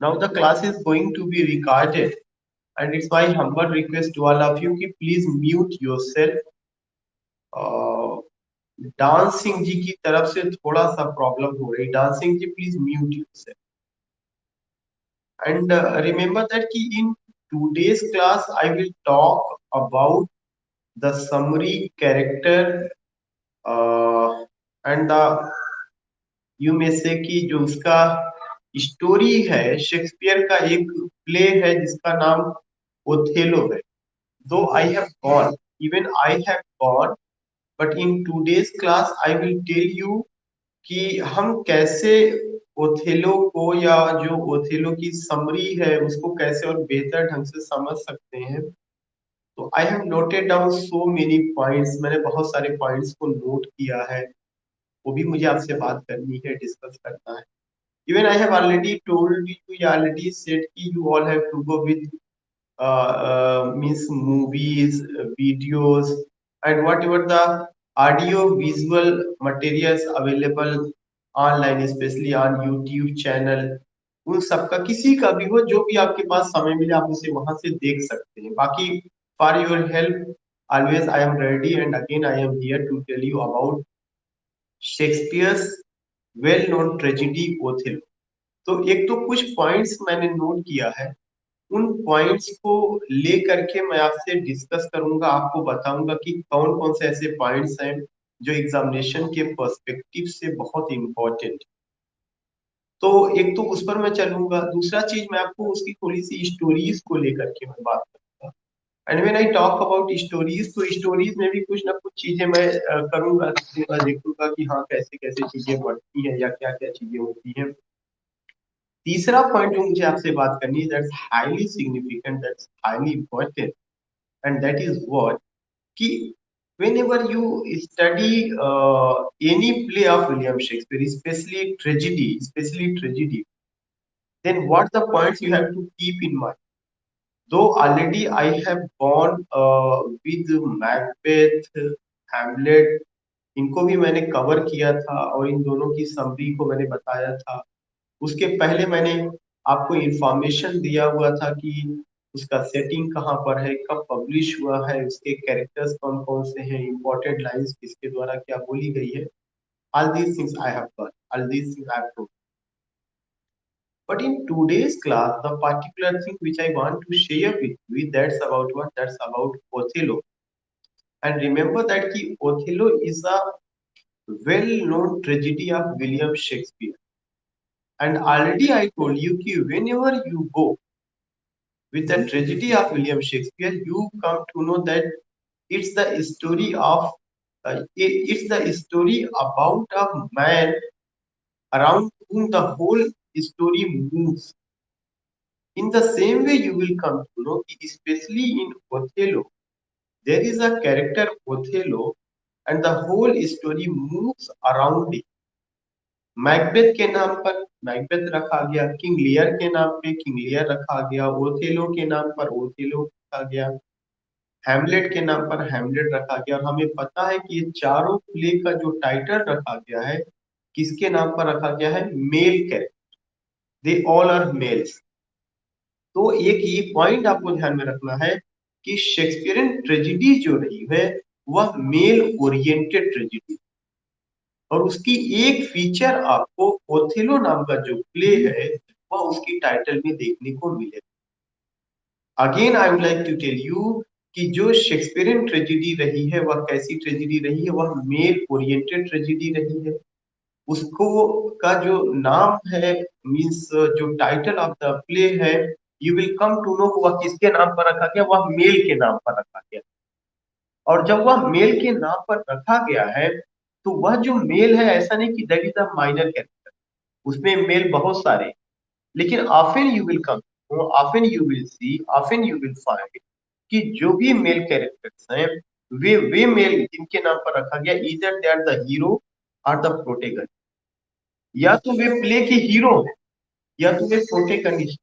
Now the class is going to be recorded, and it's my humble request to all of you कि please mute yourself. Dancing ji की तरफ से थोड़ा सा problem हो रही. Dancing ji please mute yourself. And remember that कि in today's class I will talk about the summary character and the you में से कि जो उसका स्टोरी है. शेक्सपियर का एक प्ले है जिसका नाम ओथेलो है. Though I have gone, even I have gone, but in today's class I will tell you कि हम कैसे ओथेलो को या जो ओथेलो की समरी है उसको कैसे और बेहतर ढंग से समझ सकते हैं. तो I have noted down so many points. मैंने बहुत सारे पॉइंट्स को नोट किया है. वो भी मुझे आपसे बात करनी है, डिस्कस करना है. Even I have already told you, you already said कि you all have to go with means movies, videos, and whatever the audio visual materials available online, especially on YouTube channel. उन सबका किसी का भी हो, जो भी आपके पास समय मिले आप उसे वहां से देख सकते हैं. बाकी for your help always I am ready, and again I am here to tell you about Shakespeare's well known tragedy Othello. तो एक तो कुछ पॉइंट्स मैंने नोट किया है. उन पॉइंट्स को लेकर के मैं आपसे डिस्कस करूंगा, आपको बताऊंगा कि कौन कौन से ऐसे पॉइंट्स हैं जो एग्जामिनेशन के पर्सपेक्टिव से बहुत इंपॉर्टेंट. तो एक तो उस पर मैं चलूंगा. दूसरा चीज मैं आपको उसकी थोड़ी सी स्टोरीज को लेकर के मैं बात करूंगा. And when I talk about stories, तो स्टोरीज में भी कुछ ना कुछ चीजें मैं करूंगा, देखूंगा कि हाँ कैसे कैसे चीजें बढ़ती हैं या क्या क्या चीजें होती हैं. तीसरा पॉइंट जो मुझे आपसे बात करनी है, that's highly significant, that's highly important, and that is what कि whenever you study any play of William Shakespeare, especially tragedy, then what the points you have to keep in mind. Though already I have gone with Macbeth, Hamlet, इनको भी मैंने cover किया था और इन दोनों की summary को मैंने बताया था. उसके पहले मैंने आपको इंफॉर्मेशन दिया हुआ था कि उसका सेटिंग कहाँ पर है, कब पब्लिश हुआ है, उसके कैरेक्टर्स कौन कौन से हैं, इंपॉर्टेंट लाइंस किसके द्वारा क्या बोली गई है. All these things I have done, all these things I have told. But in today's class, the particular thing which I want to share with you, that's about what? That's about Othello. And remember that ki Othello is a well-known tragedy of William Shakespeare. And already I told you कि whenever you go with the tragedy of William Shakespeare, you come to know that it's the story of it's the story about a man around whom the whole story moves. In the same way, you will come to know, especially in Othello, there is a character Othello, and the whole story moves around it. Macbeth के नाम पर Macbeth रखा गया, King Lear के नाम पे King Lear रखा गया, ओथेलो के नाम पर ओथेलो रखा गया, हैमलेट के नाम पर हैमलेट रखा गया. और हमें पता है कि ये चारों प्ले का जो टाइटल रखा गया है किसके नाम पर रखा गया है? Male character. They all are males. तो एक ये पॉइंट आपको ध्यान में रखना है कि शेक्सपियरियन ट्रेजेडी जो रही है वह मेल ओरिएंटेड ट्रेजेडी. और उसकी एक फीचर आपको ओथेलो नाम का जो प्ले है वह उसकी टाइटल में देखने को मिलेगा. Again I would like to tell you कि जो शेक्सपियरियन ट्रेजेडी रही है वह कैसी ट्रेजेडी रही है? वह मेल ओरिएंटेड ट्रेजेडी रही है. उसको का जो नाम है, मींस जो टाइटल ऑफ द प्ले है, you will come to know वह किसके नाम पर रखा गया? वह मेल के नाम पर रखा गया. और जब वह मेल के नाम पर रखा गया है तो वह जो मेल है, ऐसा नहीं कि that is a minor character. उसमें मेल बहुत सारे, लेकिन often you will come, often you will C, often you will find कि जो भी मेल कैरेक्टर्स हैं वे मेल जिनके नाम पर रखा गया, इधर दे आर द हीरो और द प्रोटेगनिस्ट. या तो वे प्ले के हीरो हैं या तो वे प्रोटेगनिस्ट.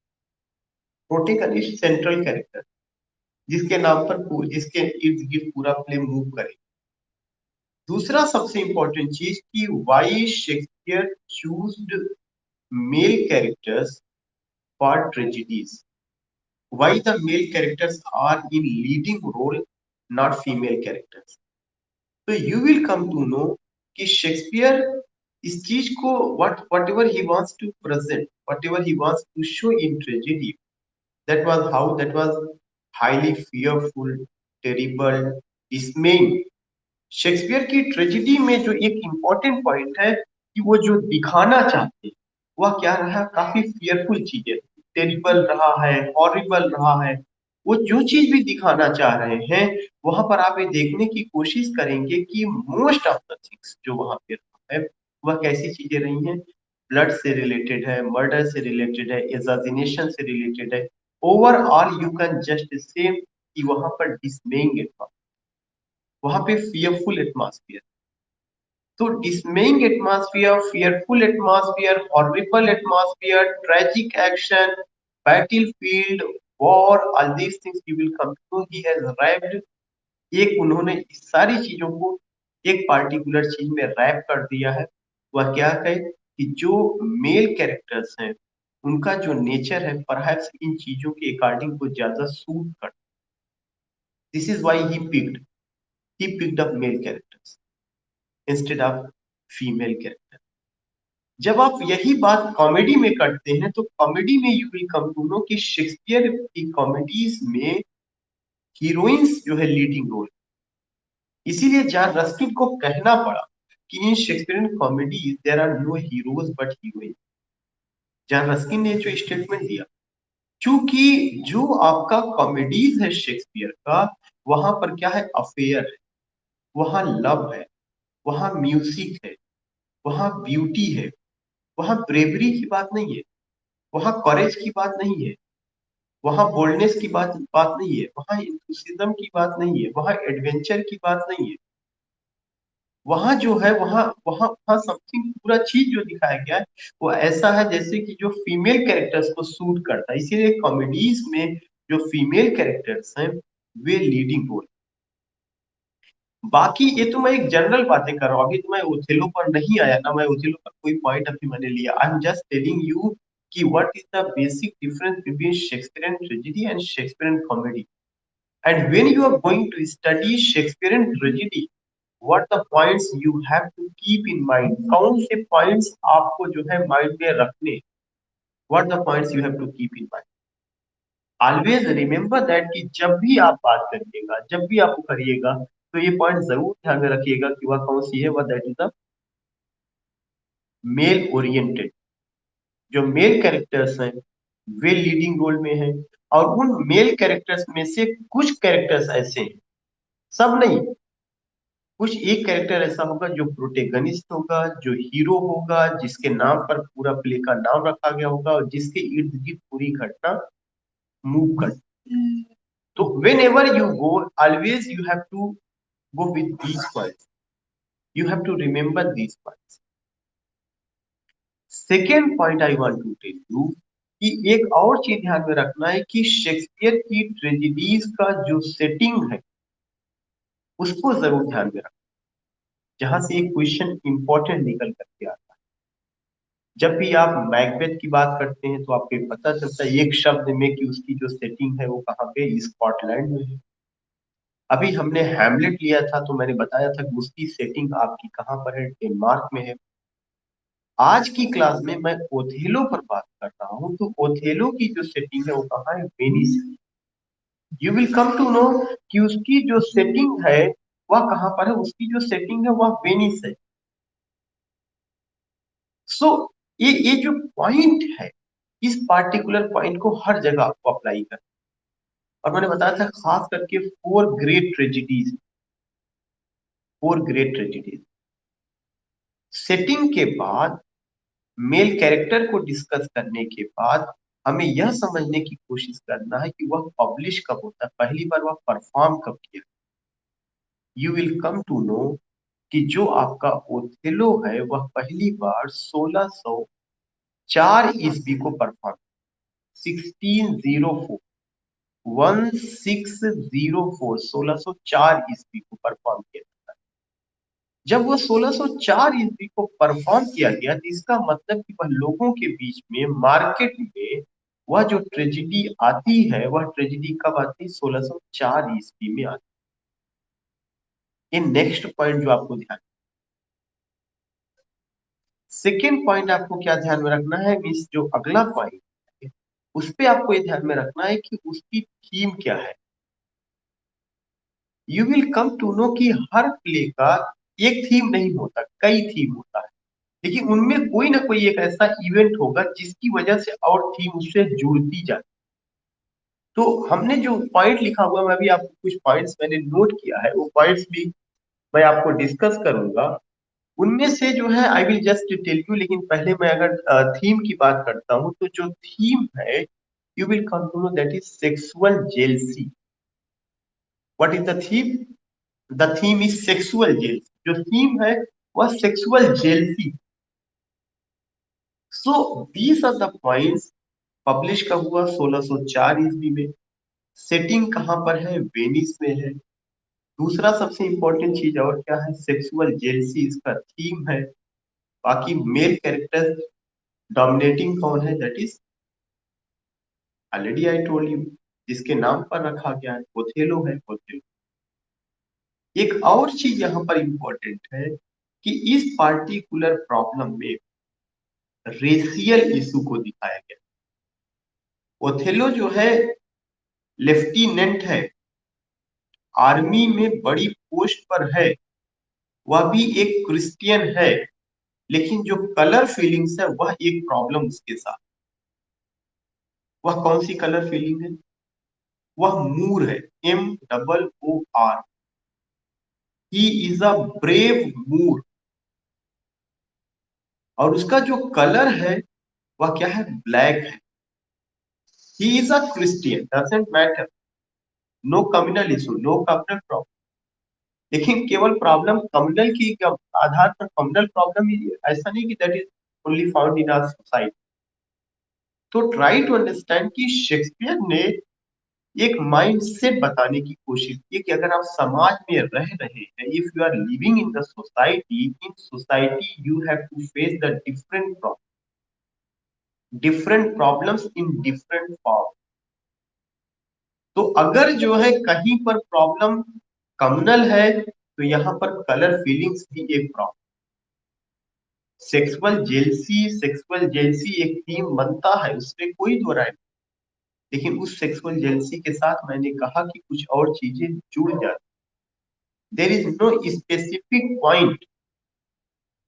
प्रोटेगनिस्ट सेंट्रल कैरेक्टर जिसके नाम पर जिसके इर्द गिर्द पूरा प्ले मूव करे. दूसरा सबसे इंपॉर्टेंट चीज कि why Shakespeare chose male characters for tragedies. Why the male characters are in leading role, not female characters? So you will come to know कि शेक्सपियर इस चीज को whatever he wants to present, whatever he wants to show in tragedy, that was highly fearful, terrible, dismaying. Shakespeare की tragedy में जो एक important point है कि वो जो दिखाना चाहते हैं वह क्या रहा, काफी फियरफुल चीजें, टेरिबल रहा है, हॉरिबल रहा है। वो जो चीज भी दिखाना चाह रहे हैं वहां पर आप ये देखने की कोशिश करेंगे कि मोस्ट ऑफ द थिंग्स जो वहां पे है वह कैसी चीजें रही हैं, ब्लड से रिलेटेड है, मर्डर से रिलेटेड है, एसासिनेशन से रिलेटेड है। Overall you can just say कि वहां पर डिसमेइंग, वहां पे फियरफुल एटमॉस्फेयर। तो डिसमेइंग atmosphere, fearful atmosphere, horrible atmosphere, tragic action, battlefield, war, all these things you will come to know he has arrived। एक उन्होंने इस सारी चीजों को एक पार्टिकुलर चीज में रैप कर दिया है। वह क्या है कि जो मेल कैरेक्टर्स हैं उनका जो नेचर है परहैप्स इन चीजों के अकॉर्डिंग को ज्यादा सूट कर। This is why he picked up male characters instead of female character। जब आप यही बात कॉमेडी में करते हैं तो कॉमेडी में you will come to know कि शेक्सपियर की कॉमेडीज में हीरोइंस जो है लीडिंग रोल। इसीलिए जॉन रस्किन को कहना पड़ा कि in Shakespearean comedies there are no heroes but heroine. John Ruskin ने जो स्टेटमेंट दिया, क्योंकि जो आपका कॉमेडीज है शेक्सपियर का वहां पर क्या है, अफेयर है, वहां लव है, वहां म्यूजिक है, वहां ब्यूटी है, वहां ब्रेवरी की बात नहीं है, वहां करेज की बात नहीं है, वहां बोल्डनेस की बात बात नहीं है, वहां इंथुसिज्म की बात नहीं है, वहां एडवेंचर की बात नहीं है। वहां जो है वहां वहां वहां समथिंग पूरा चीज जो दिखाया गया है वो ऐसा है जैसे कि जो फीमेल कैरेक्टर्स को सूट करता है। इसीलिए कॉमेडीज में जो फीमेल कैरेक्टर्स हैं वे लीडिंग रोल। बाकी ये तो मैं एक जनरल बातें कर रहा हूँ, अभी तो मैं ओथेलो पर नहीं आया ना, मैं ओथेलो पर कोई पॉइंट अभी मैंने लिया। I am just telling you कि what is the basic difference between Shakespearean tragedy and Shakespearean comedy. And when you are going to study Shakespearean tragedy, what the points you have to keep in mind, कौन से points आपको जो है mind में रखने, what the points you have to keep in mind. Always remember that कि जब भी आप बात करिएगा, जब भी आप करिएगा तो ये पॉइंट जरूर ध्यान में रखिएगा कि वह कौन सी है, वह that is the mail oriented. जो मेल कैरेक्टर्स हैं वे लीडिंग रोल में हैं, और उन मेल कैरेक्टर्स में से कुछ कैरेक्टर्स ऐसे हैं, सब नहीं, कुछ एक कैरेक्टर ऐसा होगा जो प्रोटेगनिस्ट होगा, जो हीरो होगा, जिसके नाम पर पूरा प्ले का नाम रखा गया होगा और जिसके इर्द गिर्द पूरी घटना मूव कर। तो whenever you go always you have to go with these points, you have to remember these points. Second point I want to tell you कि एक और चीज ध्यान में रखना है कि शेक्सपियर की ट्रेजेडीज का जो सेटिंग है उसको जरूर ध्यान में रखना, जहां से एक क्वेश्चन इंपॉर्टेंट निकल करके आता है। जब भी आप मैकबेथ की बात करते हैं तो आपको पता चलता है एक शब्द में कि उसकी जो सेटिंग है वो कहाँ पे, स्कॉटलैंड में है। अभी हमने हैमलेट लिया था तो मैंने बताया था कि उसकी सेटिंग आपकी कहाँ पर है, डेनमार्क में है। आज की क्लास में मैं ओथेलो पर बात कर रहा हूं तो ओथेलो की जो सेटिंग है वो कहाँ है, Venice. You will come to know कि उसकी जो सेटिंग है वह कहाँ पर है, उसकी जो सेटिंग है वह वेनिस है। सो ये जो पॉइंट है, इस पार्टिकुलर पॉइंट को हर जगह आपको अप्लाई कर। और मैंने बताया था खास करके फोर ग्रेट ट्रेजिडीज सेटिंग के बाद, मेल कैरेक्टर को डिस्कस करने के बाद हमें यह समझने की कोशिश करना है कि वह पब्लिश कब होता है, पहली बार वह परफॉर्म कब किया। You will come to know कि जो आपका ओथेलो है वह पहली बार 1604 ईस्वी को परफॉर्म, 1604, 1604, 1604 ईस्वी को परफॉर्म किया जाता है। जब वो 1604 ईस्वी को परफॉर्म किया गया तो इसका मतलब कि वह लोगों के बीच में, मार्केट में वह जो ट्रेजिडी आती है वह ट्रेजिडी कब आती है? 1604 ईस्वी में आती है। ये नेक्स्ट पॉइंट जो आपको ध्यान, सेकेंड पॉइंट आपको क्या ध्यान में रखना है, मीन्स जो अगला पॉइंट है उस पे आपको ये ध्यान में रखना है कि उसकी थीम क्या है। You will come to know कि हर प्ले का एक थीम नहीं होता, कई थीम होता है, लेकिन उनमें कोई ना कोई एक ऐसा इवेंट होगा जिसकी वजह से और थीम उससे जुड़ती जाती। तो हमने जो पॉइंट लिखा हुआ, मैं भी आपको कुछ पॉइंट्स मैंने नोट किया है, वो पॉइंट्स भी मैं आपको डिस्कस करूंगा। उनमें से जो है I will just tell you, लेकिन पहले मैं अगर थीम की बात करता हूं तो जो थीम है, you will come to know that is sexual jealousy. What is the theme? The theme is sexual jealousy. जो थीम है वह sexual jealousy. So these are the points. Publish कब हुआ? 1604 ईस्वी में। सेटिंग कहां पर है? वेनिस में है। दूसरा सबसे इंपॉर्टेंट चीज और क्या है? सेक्सुअल जेलसी इसका थीम है। बाकी मेल कैरेक्टर डोमिनेटिंग कौन है? That is already I told you, जिसके नाम पर रखा गया है ओथेलो है, ओथेलो। एक और चीज यहाँ पर इंपॉर्टेंट है कि इस पार्टिकुलर प्रॉब्लम में रेशियल इशू को दिखाया गया। ओथेलो जो है लेफ्टिनेंट है, आर्मी में बड़ी पोस्ट पर है, वह भी एक क्रिश्चियन है, लेकिन जो कलर फीलिंग्स है वह एक प्रॉब्लम उसके साथ। वह कौन सी कलर फीलिंग है? वह मूर है, MOOR। He is a brave Moor. और उसका जो कलर है वह क्या है? ब्लैक है। He is a Christian, doesn't matter, no communal issue, no communal problem. लेकिन केवल प्रॉब्लम कम्युनल की आधार पर, कम्युनल प्रॉब्लम ऐसा नहीं कि that is only found in our society. तो ट्राई टू अंडरस्टैंड कि शेक्सपियर ने एक माइंडसेट बताने की कोशिश की कि अगर आप समाज में रह रहे हैं, if you are living in the society, in society you have to face the different problems in different form. तो अगर जो है कहीं पर प्रॉब्लम कम्युनल है तो यहाँ पर कलर फीलिंग्स भी एक प्रॉब्लम। सेक्सुअल जेलसी एक थीम बनता है, उससे कोई दो राय नहीं। लेकिन उस सेक्सुअल जेलसी के साथ मैंने कहा कि कुछ और चीजें जुड़ जाती। There is no specific point,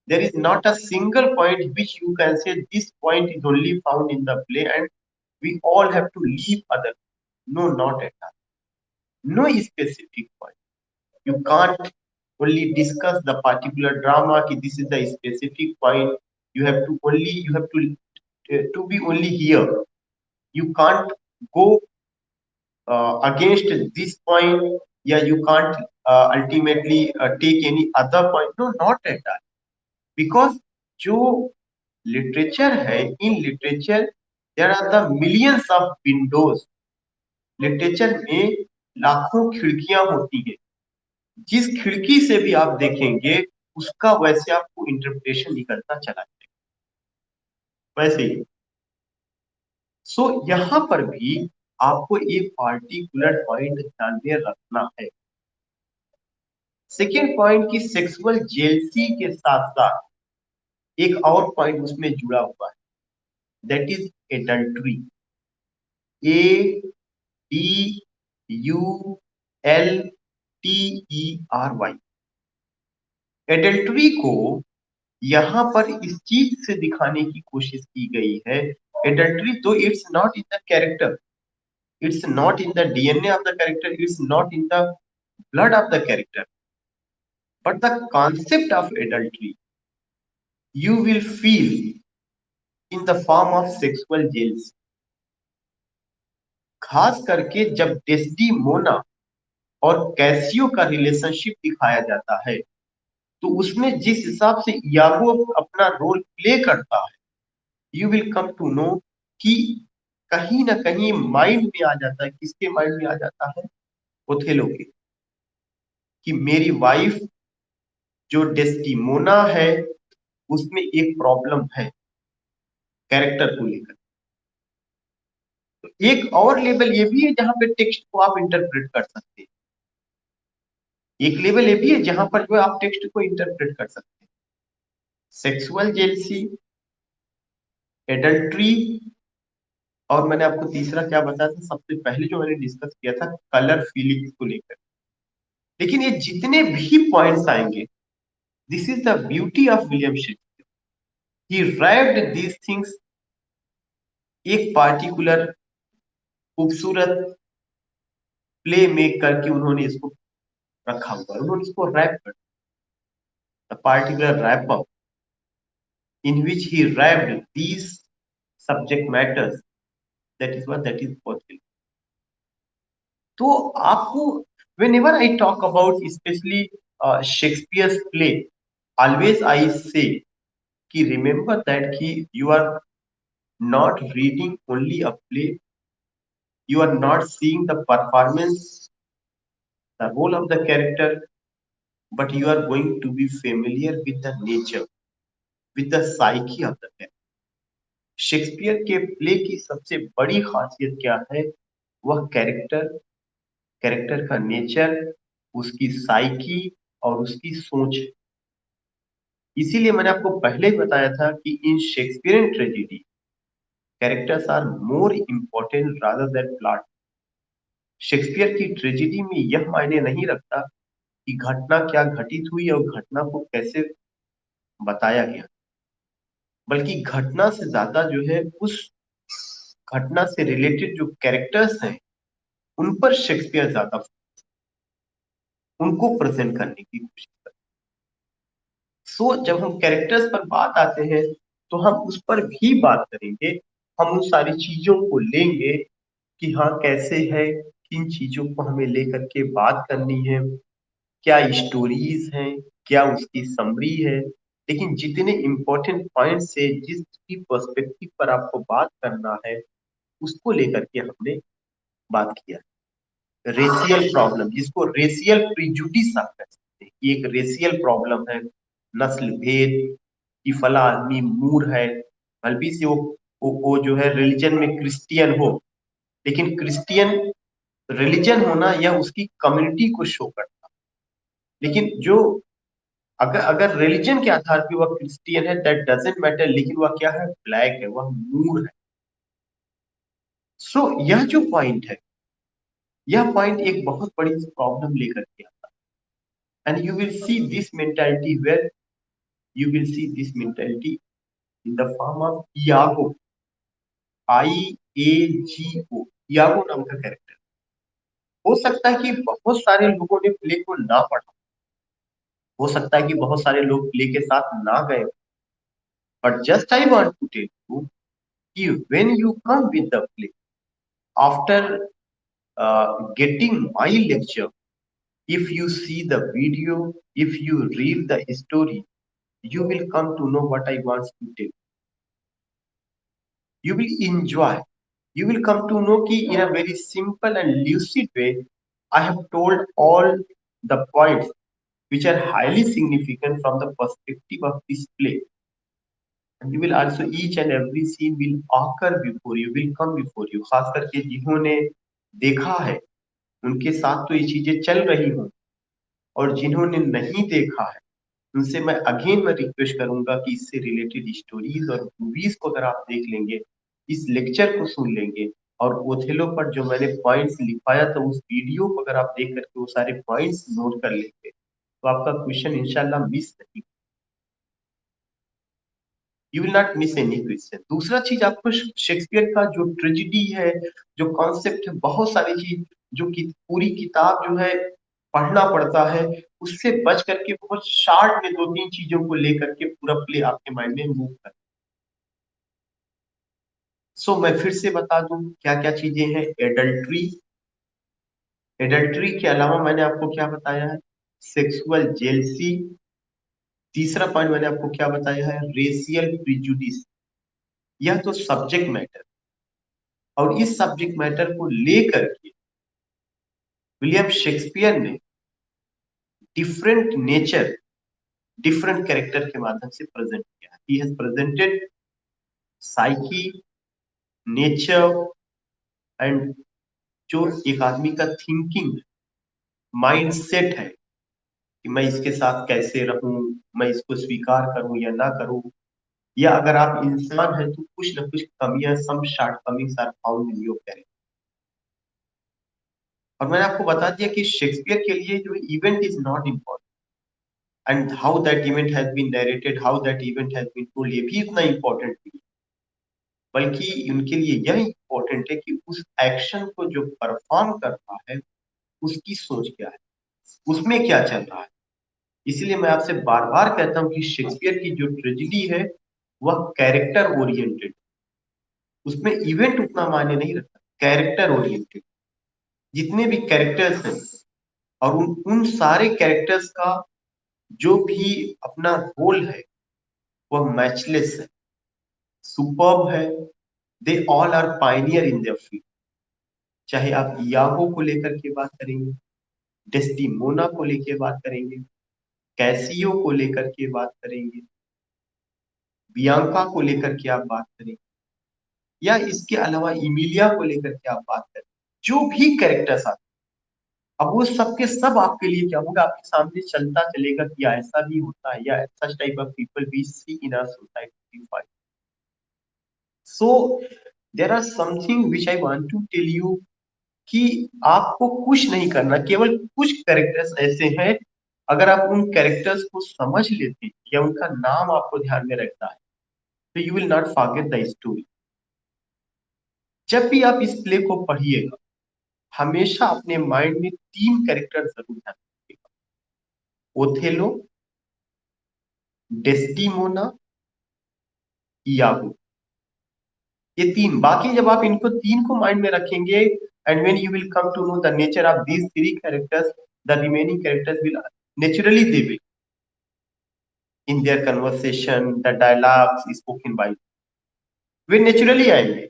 there is not a single point which you can say this point is only found in the play and we all have to leave other. No, not at all. No specific point. You can't only discuss the particular drama ki this is the specific point. You have to be only here. You can't go against this point. Yeah, you can't ultimately take any other point. No, not at all. Because जो literature है, in literature there are the millions of windows. Literature में लाखों खिड़कियां होती है, जिस खिड़की से भी आप देखेंगे उसका वैसे आपको इंटरप्रिटेशन निकलता चला जाएगा, वैसे ही। सो यहाँ पर भी आपको एक पार्टिकुलर पॉइंट ध्यान में रखना है। सेकेंड पॉइंट की सेक्सुअल जेलसी के साथ साथ एक और पॉइंट उसमें जुड़ा हुआ है, that is adultery. ADULTERY। Adultery को यहाँ पर इस चीज से दिखाने की कोशिश की गई है। एडल्ट्री तो it's not in the character, it's not in the DNA of the character, it's not in the blood of the character, but the concept of adultery you will feel in the form of sexual jealous. खास करके जब डेस्डीमोना और Casio का relationship दिखाया जाता है, तो उसमें जिस हिसाब से यागो अपना रोल प्ले करता है, you will come to know कि कहीं ना कहीं माइंड में आ जाता है। किसके माइंड में आ जाता है? ओथेलो के, कि मेरी वाइफ जो डेस्टिमोना है उसमें एक प्रॉब्लम है कैरेक्टर को लेकर। तो एक और लेवल ये भी है जहां पे टेक्स्ट को आप इंटरप्रेट कर सकते हैं, एक लेवल ये भी है जहां पर जो आप टेक्स्ट को इंटरप्रेट कर सकते हैं। सेक्सुअल जेलसी, एडल्ट्री, और मैंने आपको तीसरा क्या बताया था सबसे पहले जो मैंने डिस्कस किया था, कलर फीलिंग्स को लेकर। लेकिन ये जितने भी पॉइंट्स आएंगे, this is the beauty of William Shakespeare, he derived these things एक पार्टिकुलर खूबसूरत प्ले मेक करके उन्होंने इसको रखा हुआ है, उन्होंने इसको रैप कर, the particular wrap up in which he wrapped these subject matters, that is possible. तो आपको whenever I talk about especially Shakespeare's play, always I say कि remember that कि you are not reading only a play, you are not seeing the performance, the role of the character, but you are going to be familiar with the nature, with the psyche of the character. Shakespeare के play की सबसे बड़ी खासियत क्या है? वह character, character का nature, उसकी साइकी और उसकी सोच। इसीलिए मैंने आपको पहले ही बताया था कि in Shakespearean tragedy characters are more important rather than plot. Shakespeare की ट्रेजेडी में यह मायने नहीं रखता कि घटना क्या घटित हुई और घटना को कैसे बताया गया, बल्कि घटना से ज्यादा जो है उस घटना से रिलेटेड जो कैरेक्टर्स हैं उन पर शेक्सपियर ज्यादा उनको प्रेजेंट करने की कोशिश करते हैं। सो जब हम कैरेक्टर्स पर बात आते हैं तो हम उस पर भी बात करेंगे, हम उन सारी चीजों को लेंगे कि हाँ कैसे है, किन चीजों को हमें लेकर के बात करनी है, क्या स्टोरीज हैं, क्या उसकी समरी है। लेकिन जितने इंपॉर्टेंट पॉइंट्स है, जिस भी पर्सपेक्टिव पर आपको बात करना है, उसको लेकर के हमने बात किया। रेशियल प्रॉब्लम, जिसको रेशियल प्रिजुडिस आप कह सकते हैं, कि एक रेशियल प्रॉब्लम है, नस्ल भेद, कि फला आदमी मूर है, भलभी से वो जो है रिलीजन में क्रिश्चियन हो, लेकिन क्रिश्चियन रिलीजन होना यह उसकी कम्युनिटी को शो करता, लेकिन जो अगर अगर रिलीजन के आधार पे वह क्रिश्चियन है, दैट डजंट मैटर, लेकिन वह क्या है, ब्लैक है, वह मूर है। सो यह जो पॉइंट है, यह पॉइंट एक बहुत बड़ी प्रॉब्लम लेकर के आता है। And you will see this mentality where, you will see this mentality in the form of Iago, IAGO, Iago नाम का कैरेक्टर। हो सकता है कि बहुत सारे लोगों ने प्ले को ना पढ़ा, हो सकता है कि बहुत सारे लोग प्ले के साथ ना गए, but just I want to tell you कि when you come with the play after getting my lecture, if you see the video, if you read the story, you will come to know what I want to tell. You will enjoy, you will come to know ki in a very simple and lucid way I have told all the points which are highly significant from the perspective of this play. And you will also, each and every scene will occur before you, will come before you, खास करके जिन्होंने देखा है उनके साथ तो ये चीजें चल रही हों, और जिन्होंने नहीं देखा है उनसे मैं रिक्वेस्ट करूंगा कि इससे रिलेटेड स्टोरीज और मूवीज को अगर आप देख लेंगे, इस लेक्चर को सुन लेंगे, और ओथेलो पर जो मैंने पॉइंट्स लिखवाया था उस वीडियो को अगर आप देख करके वो सारे पॉइंट्स नोट कर लेंगे, तो आपका क्वेश्चन इंशाल्लाह मिस नहीं, you will not miss any question. दूसरा चीज, आपको शेक्सपियर का जो ट्रेजिडी है, जो कॉन्सेप्ट है, बहुत सारी चीज जो कि पूरी किताब जो है पढ़ना पड़ता है, उससे बच करके बहुत शार्ट में दो तीन चीजों को लेकर के पूरा प्ले आपके माइंड में मूव कर। सो मैं फिर से बता दूं क्या क्या चीजें हैं। एडल्ट्री, एडल्ट्री के अलावा मैंने आपको क्या बताया है, सेक्सुअल जेलसी। तीसरा पॉइंट मैंने आपको क्या बताया है, रेशियल प्रिजुडिस। यह तो सब्जेक्ट मैटर, और इस सब्जेक्ट मैटर को लेकर के विलियम शेक्सपियर ने डिफरेंट नेचर, डिफरेंट कैरेक्टर के माध्यम से प्रेजेंट किया। He has presented psyche, nature, and जो एक आदमी का थिंकिंग माइंड सेट है कि मैं इसके साथ कैसे रहूं, मैं इसको स्वीकार करूं या ना करूं, या अगर आप इंसान हैं तो कुछ ना कुछ कमियां, some shortcomings are found in your character. और मैंने आपको बता दिया कि शेक्सपियर के लिए जो event is not important and how that event has been narrated, how that event has been told, ये भी इतना इम्पोर्टेंट नहीं, बल्कि उनके लिए यह इम्पोर्टेंट है कि उस एक्शन को जो परफॉर्म कर रहा है उसकी सोच क्या है, उसमें क्या चल रहा है। इसलिए मैं आपसे बार बार कहता हूं कि शेक्सपियर की जो ट्रेजेडी है वह कैरेक्टर ओरिएंटेड, उसमें इवेंट उतना मायने नहीं रखता, कैरेक्टर ओरिएंटेड। जितने भी कैरेक्टर्स हैं और उन सारे कैरेक्टर्स का जो भी अपना रोल है वह मैचलेस है, सुपर्ब है। They all are pioneer in their field. चाहे आप यागो को लेकर के बात करेंगे, डेस्टिमोना को लेकर बात करेंगे, कैसियो को लेकर के बात करेंगे, बियांका को लेकर के आप बात करेंगे, या इसके अलावा इमिलिया को लेकर के आप बात करें, जो भी कैरेक्टर्स आते हैं, अब वो सब के सब आपके लिए क्या होगा, आपके सामने चलता चलेगा कि ऐसा भी होता है, या such type of people we see in our society. So there are something which I want to tell you कि आपको कुछ नहीं करना, केवल कुछ कैरेक्टर्स ऐसे हैं, अगर आप उन कैरेक्टर्स को समझ लेते या उनका नाम आपको ध्यान में रखता है तो you will not forget the story. जब भी आप इस प्ले को पढ़िएगा हमेशा अपने माइंड में तीन कैरेक्टर जरूर ध्यान रखिएगा, ओथेलो, डेस्टिमोना, इयागो। ये तीन, बाकी जब आप इनको तीन को माइंड में रखेंगे and when you will come to know the nature of these three characters, the remaining characters will naturally they will in their conversation, the dialogues spoken by, वे नेचुरली आएंगे,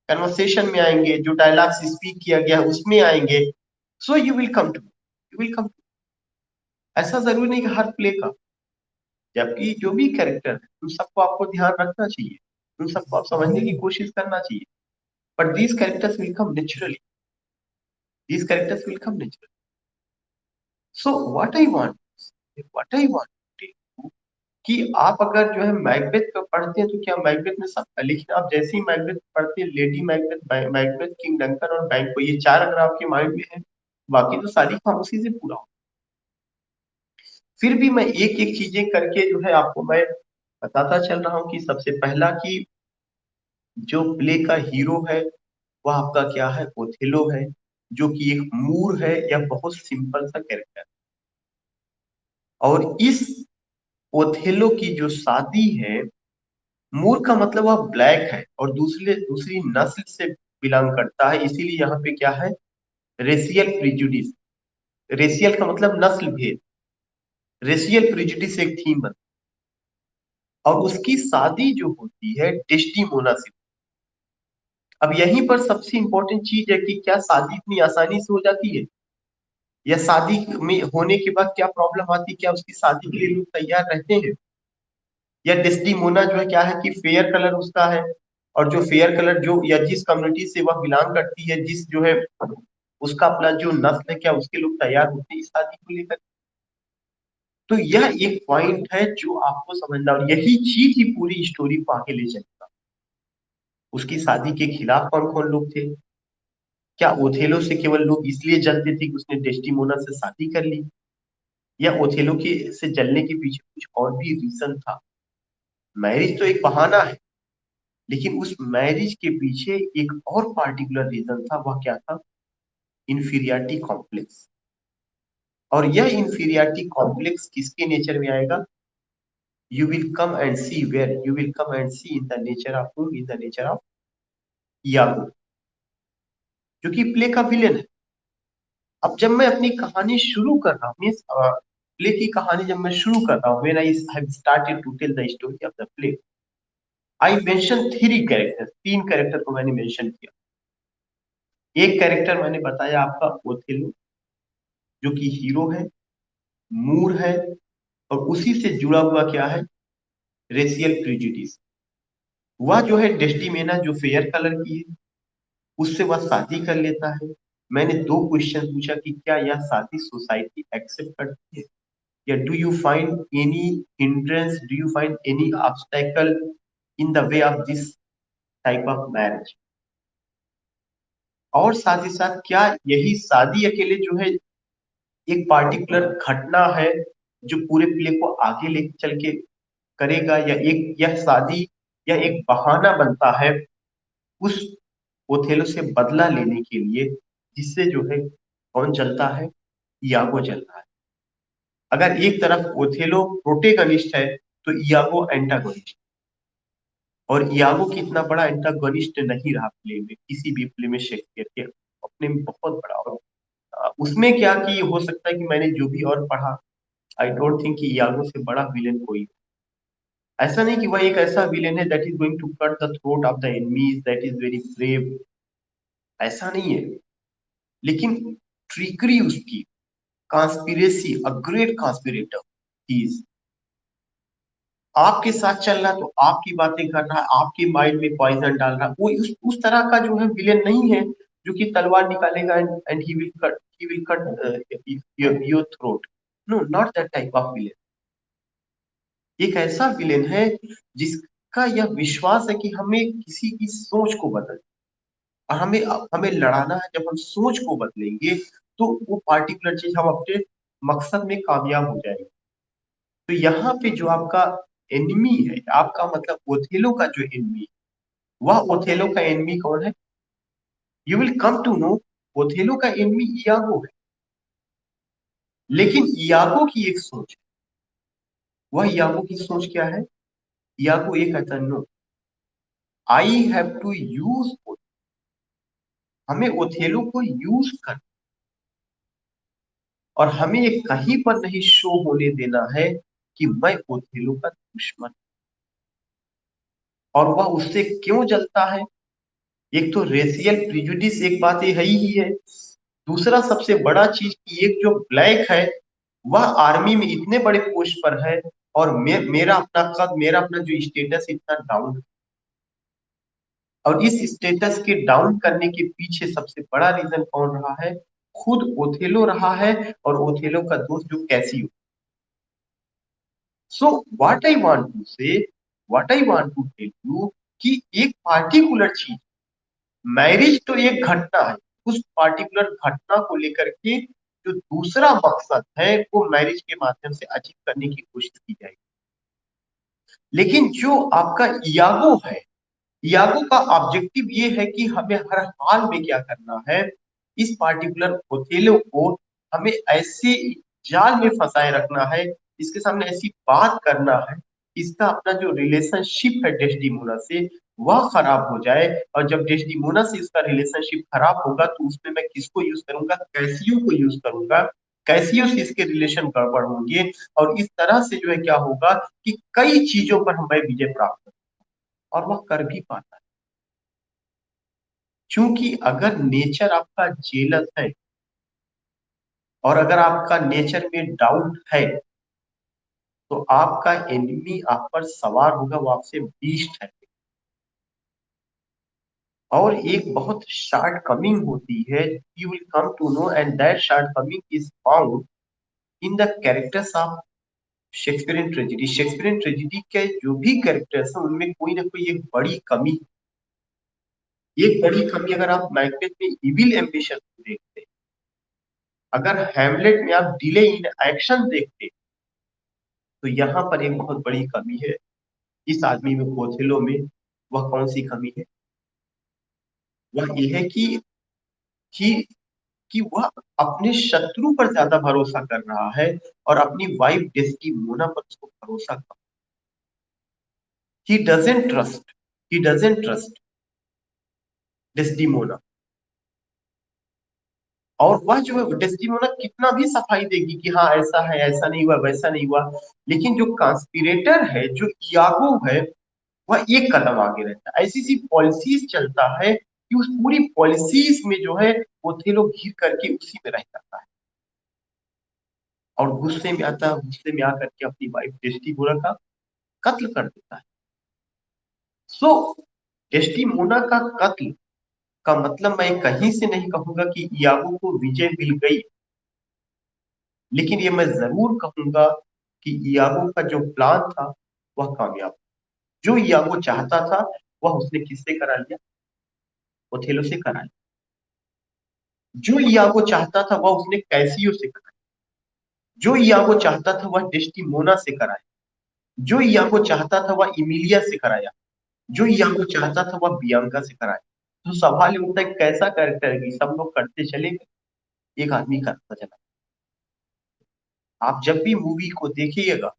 कन्वर्सेशन में आएंगे, जो डायलॉग्स स्पीक किया गया है उसमें आएंगे। So you will come to, you will come. ऐसा जरूरी नहीं कि हर प्ले का, जबकि जो भी कैरेक्टर है उन सबको आपको ध्यान रखना चाहिए, उन सबको आप समझने की कोशिश करना चाहिए, but these characters will come naturally, these characters will come naturally. So what I want कि आप अगर जो है मैकबेथ को पढ़ते हैं तो क्या मैकबेथ में सब, लेकिन आप जैसे ही मैकबेथ पढ़ते हैं, lady Macbeth, Macbeth, king Duncan और बैंको, ये चार अगर आपके माइंड में है, बाकी तो सारी खामोशी से पूरा हो। फिर भी मैं एक एक चीजें करके जो है आपको मैं बताता चल रहा हूँ कि सबसे पहला कि जो प्ले का हीरो है वह आपका क्या है, ओथेलो है, जो कि एक मूर है या बहुत सिंपल सा कैरेक्टर। और इस ओथेलो की जो शादी है, मूर का मतलब वह ब्लैक है और दूसरी दूसरी नस्ल से बिलोंग करता है, इसीलिए यहाँ पे क्या है, रेशियल प्रिजुडिस। रेशियल का मतलब नस्ल भेद, रेशियल प्रिजुडिस एक थीम बनती है। और उसकी शादी जो होती है डेस्टिमोना से। अब यहीं पर सबसे इंपॉर्टेंट चीज है कि क्या शादी इतनी आसानी से हो जाती है, या शादी में होने के बाद क्या प्रॉब्लम आती है, क्या उसकी शादी के लिए लोग तैयार रहते हैं, या डेस्टिमोना जो है क्या है कि फेयर कलर उसका है, और जो फेयर कलर जो या जिस कम्युनिटी से वह बिलोंग करती है, जिस जो है उसका अपना जो नस्ल है, क्या उसके लोग तैयार होते हैं इस शादी को लेकर। तो यह एक पॉइंट है जो आपको समझना, और यही चीज ही पूरी स्टोरी को आगे ले चलेगा। उसकी शादी के खिलाफ कौन कौन लोग थे, क्या ओथेलो से केवल लोग इसलिए जलते थे कि उसने डेस्टिमोना से शादी कर ली, या ओथेलो के से जलने के पीछे कुछ और भी रीजन था। मैरिज तो एक बहाना है, लेकिन उस मैरिज के पीछे एक और पार्टिकुलर रीजन था, वह क्या था, इंफीरियरिटी कॉम्प्लेक्स। और यह इंफीरियरिटी कॉम्प्लेक्स किसके नेचर में आएगा, you will come and see where, you will come and see in the nature of whom, in the nature of Iago, जो कि प्ले का विलेन है। अब जब मैं अपनी कहानी शुरू कर रहा हूँ, मीन्स प्ले की कहानी जब मैं शुरू कर रहा हूँ, when I have started to tell the story of the play, I mention three characters, तीन कैरेक्टर को मैंने मेंशन किया। एक कैरेक्टर मैंने बताया आपका ओथेलो, जो कि हीरो है, मूर है, और उसी से जुड़ा हुआ क्या है, रेशियल प्रिजुडिस। वह जो है डेस्टिमेना, जो फेयर कलर की है, उससे वह शादी कर लेता है। मैंने दो क्वेश्चन पूछा कि क्या यह शादी सोसाइटी एक्सेप्ट करती है, या do you find any hindrance, do you find any obstacle in the way of this type of marriage. और साथ ही साथ क्या यही शादी अकेले जो है एक पार्टिकुलर घटना है जो पूरे प्ले को आगे लेके चल के करेगा, या एक यह शादी या एक बहाना बनता है उस ओथेलो से बदला लेने के लिए, जिससे जो है कौन चलता है, यागो चलता है। अगर एक तरफ ओथेलो प्रोटेगनिस्ट है तो यागो एंटागोनिस्ट, और यागो की इतना बड़ा एंटागोनिस्ट नहीं रहा प्ले में, किसी भी प्ले में शेक्सपियर के अपने में बहुत बड़ा। और उसमें क्या कि हो सकता है कि मैंने जो भी और पढ़ा, आई डोंट थिंक कि यागो से बड़ा विलेन कोई। ऐसा नहीं कि वह एक ऐसा विलेन है that is going to cut the throat of the enemies, that is very brave, ऐसा नहीं है। लेकिन ट्रिकरी उसकी, conspiracy, a great conspirator he is. आपके साथ चल रहा है तो आपकी बातें कर रहा है, आपके माइंड में पॉइजन डाल रहा है। वो उस तरह का जो है विलेन नहीं है जो कि तलवार निकालेगा and he will cut your throat. No, not that type of villain. एक ऐसा विलेन है जिसका यह विश्वास है कि हमें किसी की सोच को बदल, और हमें हमें लड़ाना है। जब हम सोच को बदलेंगे तो वो पार्टिकुलर चीज हम अपने मकसद में कामयाब हो जाएंगे। तो यहाँ पे जो आपका एनिमी है, आपका मतलब ओथेलो का जो एनिमी, वह ओथेलो का एनिमी कौन है? You will come to know, Othello का एनिमी इयागो है। लेकिन इयागो की एक सोच है। वह इयागो की सोच क्या है? इयागो ये कहता है, no, I have to use, हमें ओथेलो को यूज कर, और हमें ये कहीं पर नहीं शो होने देना है कि मैं ओथेलो का दुश्मन। और वह उससे क्यों जलता है? एक तो रेशियल प्रिजुडिस, एक बात ये है ही है। दूसरा सबसे बड़ा चीज कि एक जो ब्लैक है वह आर्मी में इतने बड़े पोस्ट पर है, और मेरा अपना कद, मेरा अपना जो स्टेटस इतना डाउन, और इस स्टेटस के डाउन करने के पीछे सबसे बड़ा रीजन कौन रहा है? खुद ओथेलो रहा है, और ओथेलो का दोस्त जो Cassio. So what I want to say, what I want to tell you, कि एक पार्टिकुलर चीज, मैरिज तो एक घटना है, उस पार्टिकुलर घटना को लेकर के जो दूसरा मकसद है वो मैरिज के माध्यम से अचीव करने की कोशिश की जाएगी। लेकिन जो आपका यागो है, यागो का ऑब्जेक्टिव ये है कि हमें हर हाल में क्या करना है, इस पार्टिकुलर ओथेलो को हमें ऐसे जाल में फंसाए रखना है, इसके सामने ऐसी बात करना है, इसका अपना जो रिलेशनशिप है डेस्टिमोना से वह खराब हो जाए। और जब डेस्टिमोना से इसका रिलेशनशिप खराब होगा तो उसमें मैं किसको यूज करूंगा? कैसियो को यूज करूंगा। कैसियो से इसके रिलेशन गड़बड़ होंगे, और इस तरह से जो है क्या होगा कि कई चीजों पर हमें विजय प्राप्त हो, और वह कर भी पाता है। क्योंकि अगर नेचर आपका जेलस है, और अगर आपका नेचर में डाउट है, तो आपका एनिमी आप पर सवार होगा, वो आपसे बीस्ट है। और एक बहुत शार्ट कमिंग होती है, you will come to know, and that shortcoming is found in the characters of Shakespearean tragedy. Shakespearean tragedy के जो भी कैरेक्टर्स हैं उनमें कोई ना कोई एक बड़ी कमी, एक बड़ी कमी अगर आप मैकबेथ में इविल एम्बिशन देखते हैं, अगर हैमलेट में आप डिले इन एक्शन देखते, तो यहाँ पर एक बहुत बड़ी कमी है इस आदमी में, ओथेलो में। वह कौन सी कमी है? वह यह है कि कि वह अपने शत्रु पर ज्यादा भरोसा कर रहा है, और अपनी वाइफ डेस्टिमोना पर उसको भरोसा कर, he doesn't trust, he doesn't trust Desdemona. और वह जो है डेस्टिमोना कितना भी सफाई देगी कि हाँ ऐसा है, ऐसा नहीं हुआ, वैसा नहीं हुआ, लेकिन जो कॉन्स्पिरेटर है, जो यागो है, वह एक कदम आगे रहता है। ऐसी सी पॉलिसीज चलता है कि उस पूरी पॉलिसीज में जो है ओथेलो घिर करके उसी में रह जाता है, और गुस्से में आता है, गुस्से में आकर के अपनी वाइफ डेस्टिमोना का कत्ल कर देता है। सो डेस्टिमोना का कत्ल का मतलब मैं कहीं से नहीं कहूंगा कि इयागो को विजय मिल गई, लेकिन ये मैं जरूर कहूंगा कि इयागो का जो प्लान था वह कामयाब। जो इयागो चाहता था वह उसने किससे करा लिया? ओथेलो से करा लिया। जो इयागो चाहता था वह उसने कैसियो से कराया। जो इयागो चाहता था वह डेस्टिमोना से कराया। जो इयागो चाहता था वह इमिलिया से कराया। जो इयागो चाहता था वह बियांका से कराया। तो सवाल ये उठता है कैसा कैरेक्टर है कि सब लोग करते चले गए, एक आदमी करता चला। आप जब भी मूवी को देखिएगा,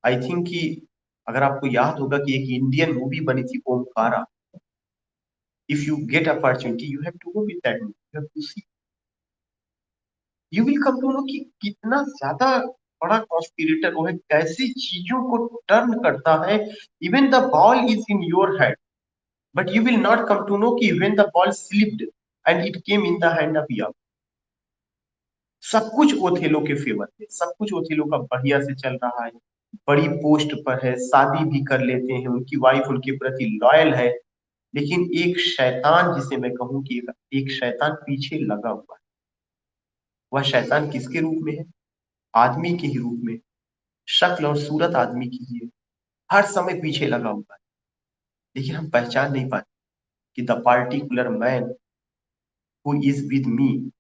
आई थिंक कि अगर आपको याद होगा कि एक इंडियन मूवी बनी थी Omkara, if you get opportunity you have to go with that movie, you have to see, you will come to know कि कितना ज्यादा बड़ा कॉन्स्पिरेटर वो है, कैसी चीजों को टर्न करता है। Even the ball is in your hand, but you will not come to know कि when the ball slipped and it came in the hand of Iago. सब कुछ ओथेलो के फेवर में, सब कुछ ओथेलो का बढ़िया से चल रहा है, बड़ी पोस्ट पर है, शादी भी कर लेते हैं, उनकी वाइफ उनके प्रति लॉयल है। लेकिन एक शैतान, जिसे मैं कहूं कि एक शैतान पीछे लगा हुआ है। वह शैतान किसके रूप में है? आदमी के ही रूप में। शक्ल और सूरत आदमी की ही है, हर समय पीछे लगा हुआ है। लेकिन हम पहचान नहीं पाते कि the particular man who is with me,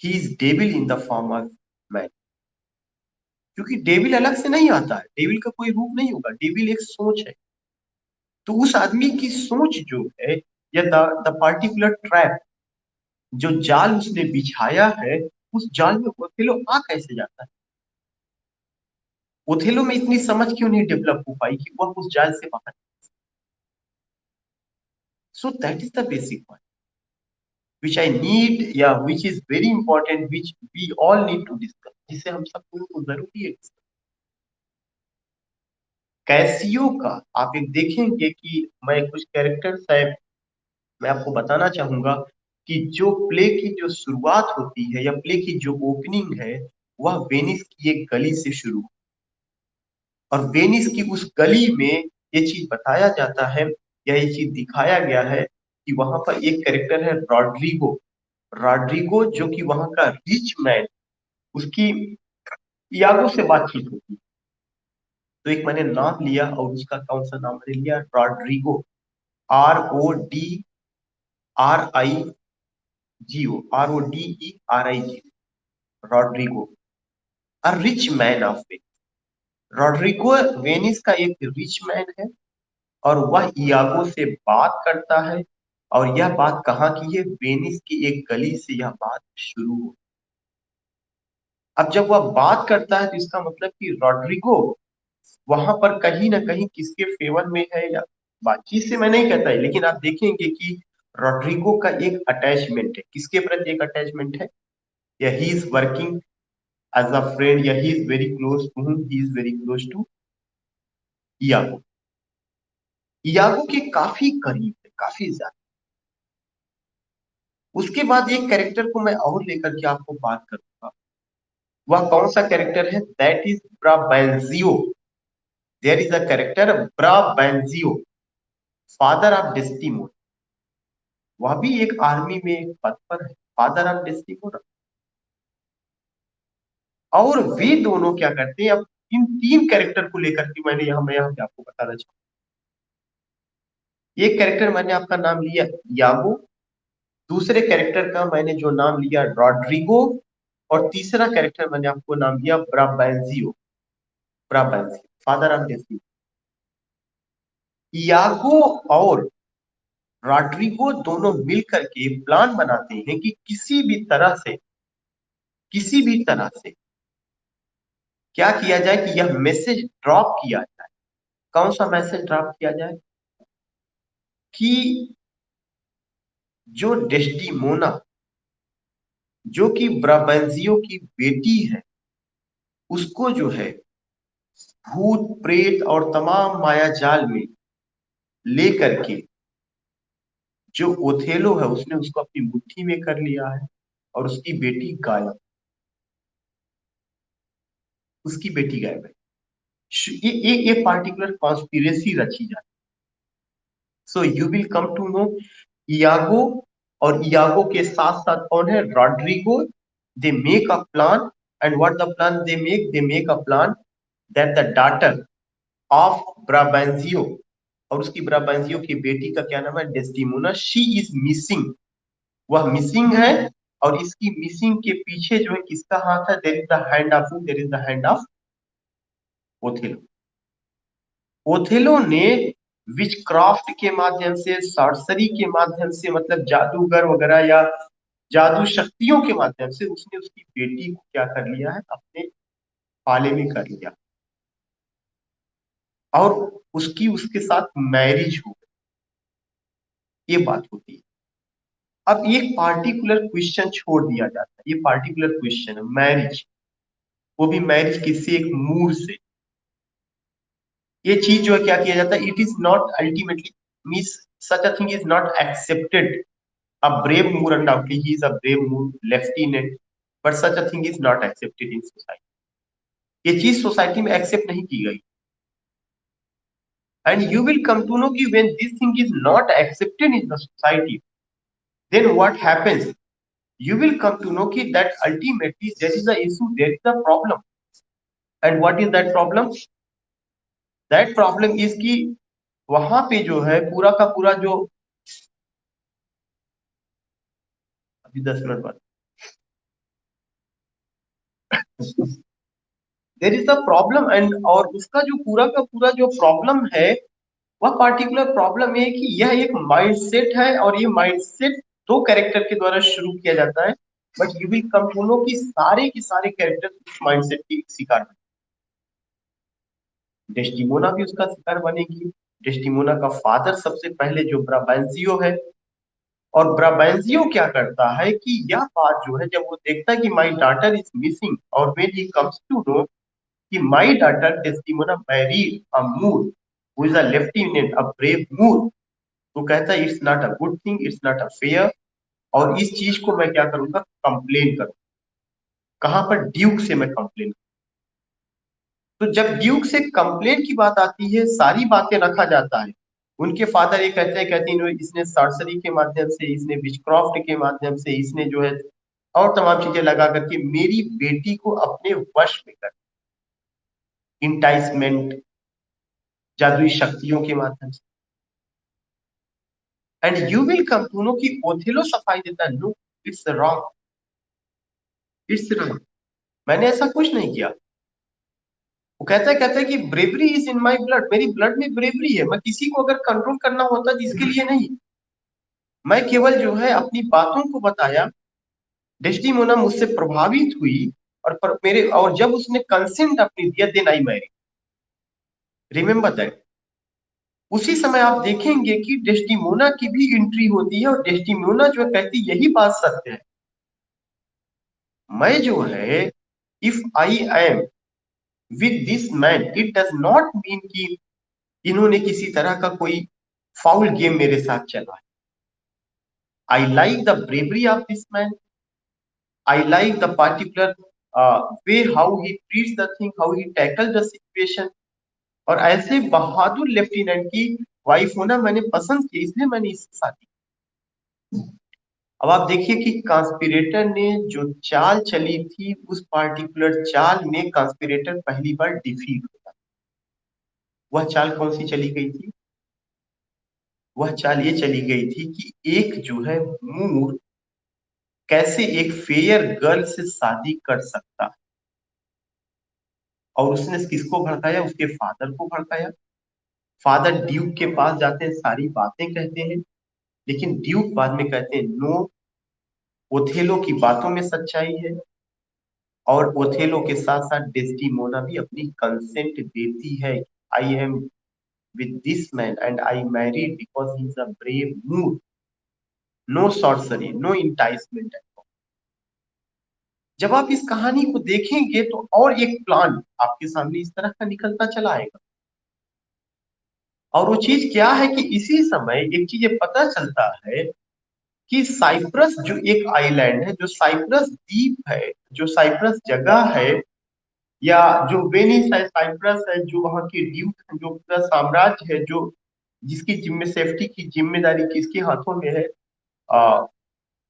he is devil in the form of man. क्योंकि डेविल अलग से नहीं आता है, डेविल का कोई रूप नहीं होगा, डेविल एक सोच है। तो उस आदमी की सोच जो है, या द पार्टिकुलर ट्रैप, जो जाल उसने बिछाया है, उस जाल में ओथेलो आ कैसे जाता है? ओथेलो में इतनी समझ क्यों नहीं डेवलप हो पाई कि वह उस जाल से बाहर? So that is the basic point which I need, या which is very important, which we all need to discuss, जिसे हम सबको को जरूरी है। कैसियो का आप एक देखेंगे कि मैं कुछ कैरेक्टर्स है, मैं आपको बताना चाहूंगा कि जो प्ले की जो शुरुआत होती है या प्ले की जो ओपनिंग है, वह वेनिस की एक गली से शुरू, और वेनिस की उस गली में ये चीज बताया जाता है या ये चीज दिखाया गया है कि वहां पर एक कैरेक्टर है रॉड्रिगो। रॉड्रिगो जो कि वहां का रिच मैन, उसकी यागो से बातचीत होती है। तो एक मैंने नाम लिया और उसका कौन सा नाम मैंने लिया? Rodrigo. RODRIGO, RODERIG, Rodrigo, a rich man of Venice. Rodrigo Venice का एक रिच मैन है, और वह इयागो से बात करता है। और यह बात कहाँ की है? वेनिस की एक गली से यह बात शुरू हो। अब जब वह बात करता है तो इसका मतलब कि रॉड्रिगो वहां पर कहीं ना कहीं किसके फेवर में है, या बातचीत से मैं नहीं कहता है, लेकिन आप देखेंगे कि रॉड्रिगो का एक अटैचमेंट है। किसके प्रति एक अटैचमेंट है? या he is working as a friend, या he is very close to whom, he is very close to Iago. Iago के काफी करीब है, काफी ज्यादा। उसके बाद एक कैरेक्टर को मैं और लेकर के आपको बात करूंगा। वह कौन सा कैरेक्टर है? That is Brabantio. There is a character Brabantio, father of Desdemona. वह भी एक आर्मी में एक पद पर है, फादर ऑफ डेस्टिमोन। और वे दोनों क्या करते हैं? अब इन तीन कैरेक्टर को लेकर के मैं यहाँ पे आपको बताना चाहूंगा। एक कैरेक्टर मैंने आपका नाम लिया यागो, दूसरे कैरेक्टर का मैंने जो नाम लिया रॉड्रिगो, और तीसरा कैरेक्टर मैंने आपको नाम दिया ब्राबैंजियो। ब्राबैंजियो फादर ऑफ डेस्टिमोन। यागो और रॉड्रिगो दोनों मिलकर के प्लान बनाते हैं कि किसी भी तरह से क्या किया जाए कि यह मैसेज ड्रॉप किया जाए। कौन सा मैसेज ड्रॉप किया जाए? कि जो डेस्टिमोना, जो कि ब्राबैंजियो की बेटी है, उसको जो है भूत प्रेत और तमाम माया जाल में लेकर के, जो ओथेलो है उसने उसको अपनी मुट्ठी में कर लिया है, और उसकी बेटी गायब, उसकी बेटी गायब है। ये पार्टिकुलर कॉन्स्पिरेसी रची जाती। So you will come to know, Iago और इयागो के साथ साथ कौन है, Roderigo. They make a plan, and what the plan they make a plan that the daughter of Brabantio, और उसकी ब्राबेंजियो की बेटी का क्या नाम है, डेस्टिमोना, शी इज मिसिंग, वह मिसिंग है। और इसकी मिसिंग के पीछे जो है किसका हाथ है, there is the hand of, there is the hand of Othello. Othello ने विचक्राफ्ट के माध्यम से, सॉर्सरी के माध्यम से, मतलब जादूगर वगैरह या जादू शक्तियों के माध्यम से उसने उसकी बेटी को क्या कर लिया है, अपने पाले में कर लिया, और उसकी उसके साथ मैरिज हो गई। ये बात होती है। अब एक पार्टिकुलर क्वेश्चन छोड़ दिया जाता है, ये पार्टिकुलर क्वेश्चन है मैरिज, वो भी मैरिज किसी एक मूर से। ये चीज जो है क्या किया जाता है, it is not ultimately means such a thing is not accepted. A brave moor, undoubtedly he is a brave moor lieutenant, but such a thing is not accepted in society. ये चीज सोसाइटी में accept नहीं की गई। And you will come to know कि when this thing is not accepted in the society, then what happens, you will come to know कि that ultimately there is a issue, there is a problem, and what is that problem, that problem is कि वहां पे जो है पूरा का पूरा जो, अभी 10 मिनट बाद, there is a problem, and और उसका जो पूरा का पूरा जो प्रॉब्लम है, वह पार्टिकुलर प्रॉब्लम है कि यह एक माइंडसेट है, और ये माइंडसेट दो कैरेक्टर के द्वारा शुरू किया जाता है, but you will come to know कि सारे के सारे कैरेक्टर उस माइंडसेट के शिकार बने। डेस्टिमोना भी उसका शिकार बनेगी। डेस्टिमोना का फादर सबसे पहले जो ब्राबेंजियो है, और ब्राबेंजियो क्या करता है कि यह बात जो है जब वो देखता है कि माई डॉटर इज मिसिंग, और when he comes to know कि my daughter Desdemona married a Moor who is a lieutenant, a brave Moor, तो कहता है it's not a good thing, it's not a fair, और इस चीज को मैं क्या करूंगा, कंप्लेन करूँ। कहां पर, ड्यूक से मैं कंप्लेन। तो जब ड्यूक से कंप्लेन की बात आती है, सारी बातें रखा जाता है। उनके फादर ये कहते हैं इसने सॉर्सरी के माध्यम से, इसने विचक्राफ्ट के माध्यम से, इसने जो है और तमाम चीजें लगा करके मेरी बेटी को अपने वश में कर, इंटाइसमेंट, जादुई शक्तियों के माध्यम से। And you will come to know कि ओथेलो सफाई देता है, no, it's wrong, it's wrong, मैंने ऐसा कुछ नहीं किया। वो कहता है कि bravery is in my blood, मेरी ब्लड में ब्रेवरी है, मैं किसी को अगर कंट्रोल करना होता जिसके लिए नहीं, मैं केवल जो है अपनी बातों को बताया। डेस्टिमोना मुझसे प्रभावित हुई, और जब उसने कंसेंट अपनी दिया, then I married, remember that. उसी समय आप देखेंगे कि डेस्टिमोना की भी एंट्री होती है, और डेस्टिमोना जो कहती यही बात सत्य है, मैं जो है, if I am with this man, it does not mean कि इन्होंने किसी तरह का कोई फाउल गेम मेरे साथ चला है। I like the bravery of this man, I like the particular way how he treats the thing, how he tackle the situation, और ऐसे बहादुर लेफ्टिनेंट की वाइफ होना मैंने पसंद की, इसलिए मैंने इससे शादी। अब आप देखिए कि कॉन्स्पिरेटर ने जो चाल चली थी, उस पार्टिकुलर चाल में कॉन्स्पिरेटर पहली बार डिफीट हुआ। वह चाल कौन सी चली गई थी, वह चाल ये चली गई थी कि एक जो है मूर कैसे एक फेयर गर्ल से शादी कर सकता है, और उसने किसको भड़काया, उसके फादर को भड़काया। फादर ड्यूक के पास जाते हैं, सारी बातें कहते हैं, लेकिन ड्यूक बाद में कहते हैं नो, ओथेलो की बातों में सच्चाई है। और ओथेलो के साथ साथ डेस्टिमोना भी अपनी कंसेंट देती है, I am with this man and I married because he is a brave Moor, no sorcery, no enticement. जब आप इस कहानी को देखेंगे तो और एक प्लान आपके सामने इस तरह का निकलता चला आएगा। और वो चीज क्या है कि इसी समय एक चीज ये पता चलता है कि साइप्रस जो एक आइलैंड है, जो साइप्रस द्वीप है, जो साइप्रस जगह है, या जो वेनिस है, साइप्रस है, जो वहां के ड्यूक है, जो पूरा साम्राज्य है, जो जिसकी जिम्मे सेफ्टी की जिम्मेदारी किसके हाथों में है,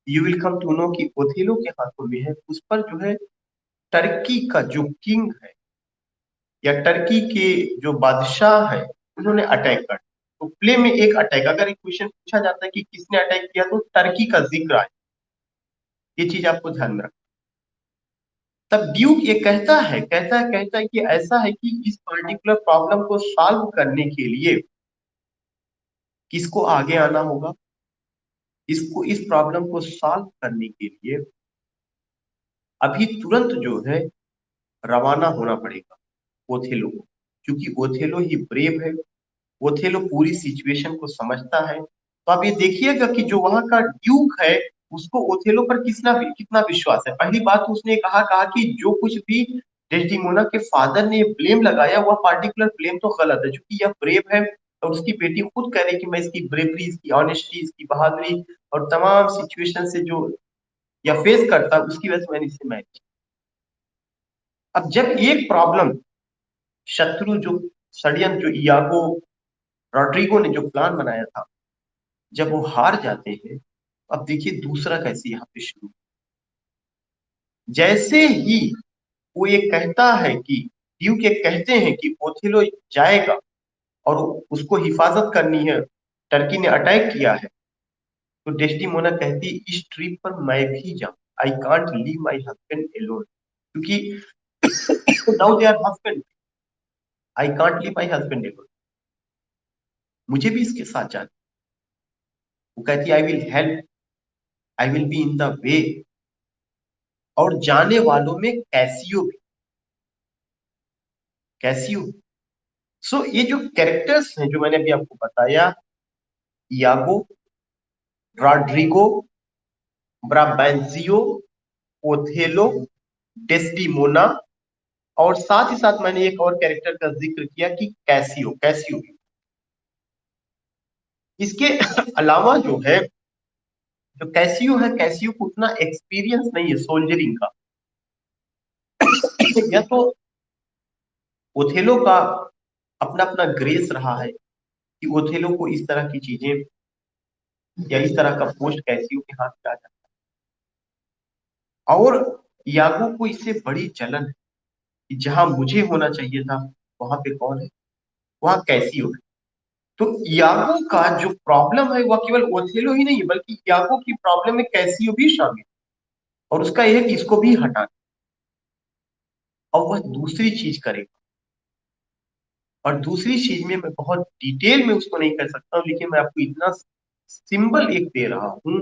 you will come to know कि ओथेलो के हाथों में है, उस पर जो है टर्की का जो किंग है या टर्की के जो बादशाह है उन्होंने अटैक कर, तो प्ले में एक अटैक, अगर एक क्वेश्चन पूछा जाता है कि किसने अटैक किया तो टर्की का जिक्र आए, ये चीज आपको ध्यान में रखना। तब ड्यूक ये कहता है कि ऐसा है कि इस पर्टिकुलर प्रॉब्लम को सॉल्व करने के लिए किसको आगे आना होगा, इसको इस प्रॉब्लम को सॉल्व करने के लिए अभी तुरंत जो है रवाना होना पड़ेगा ओथेलो को, क्योंकि ओथेलो ही ब्रेव है, ओथेलो पूरी सिचुएशन को समझता है। तो आप ये देखिएगा कि जो वहां का ड्यूक है उसको ओथेलो पर कितना विश्वास है। पहली बात तो उसने कहा कहा कि जो कुछ भी डेस्डिमोना के फादर ने ब्लेम लगाया वह पार्टिकुलर ब्लेम तो गलत है, क्योंकि यह ब्रेव है और उसकी बेटी खुद कह रही है कि मैं इसकी ब्रेवरी, इसकी ऑनेस्टी, इसकी बहादुरी और तमाम सिचुएशन से जो या फेस करता उसकी वजह से मैंने इसे मैच। अब जब एक प्रॉब्लम शत्रु जो षड्यंत्र जो इयागो रॉड्रिगो ने जो प्लान बनाया था जब वो हार जाते हैं, अब देखिए दूसरा कैसे यहाँ पे शुरू। जैसे ही वो ये कहता है कि ड्यूक ये कहते हैं कि ओथेलो जाएगा और उसको हिफाजत करनी है, टर्की ने अटैक किया है, तो डेस्टिमोना कहती है इस ट्रिप पर मैं भी जाऊं, I can't leave my husband alone, क्योंकि now they are husband, I can't leave my husband alone, मुझे भी इसके साथ जाना। वो कहती I will help, I will be in the way, और जाने वालों में कैसियो भी, कैसियो। सो ये जो कैरेक्टर्स हैं जो मैंने अभी आपको बताया, यागो, रॉड्रिगो, ब्राबैंसियो, ओथेलो, डेस्टिमोना, और साथ ही साथ मैंने एक और कैरेक्टर का जिक्र किया कि कैसियो, कैसियो। इसके अलावा जो है जो कैसियो है, कैसियो को उतना एक्सपीरियंस नहीं है सोल्जरिंग का। या तो ओथेलो का अपना अपना ग्रेस रहा है कि ओथेलो को इस तरह की चीजें या इस तरह का पोस्ट कैसियो के हाथ में आ जाता है, और यागो को इससे बड़ी जलन है कि जहां मुझे होना चाहिए था वहां पे कौन है, वहां कैसियो है। तो यागो का जो प्रॉब्लम है वह केवल ओथेलो ही नहीं है, बल्कि यागो की प्रॉब्लम में कैसियो भी शामिल है, और उसका यह है कि इसको भी हटाना, और वह दूसरी चीज करेगा। और दूसरी चीज में मैं बहुत डिटेल में उसको नहीं कर सकता हूँ, लेकिन मैं आपको इतना सिंबल एक दे रहा हूं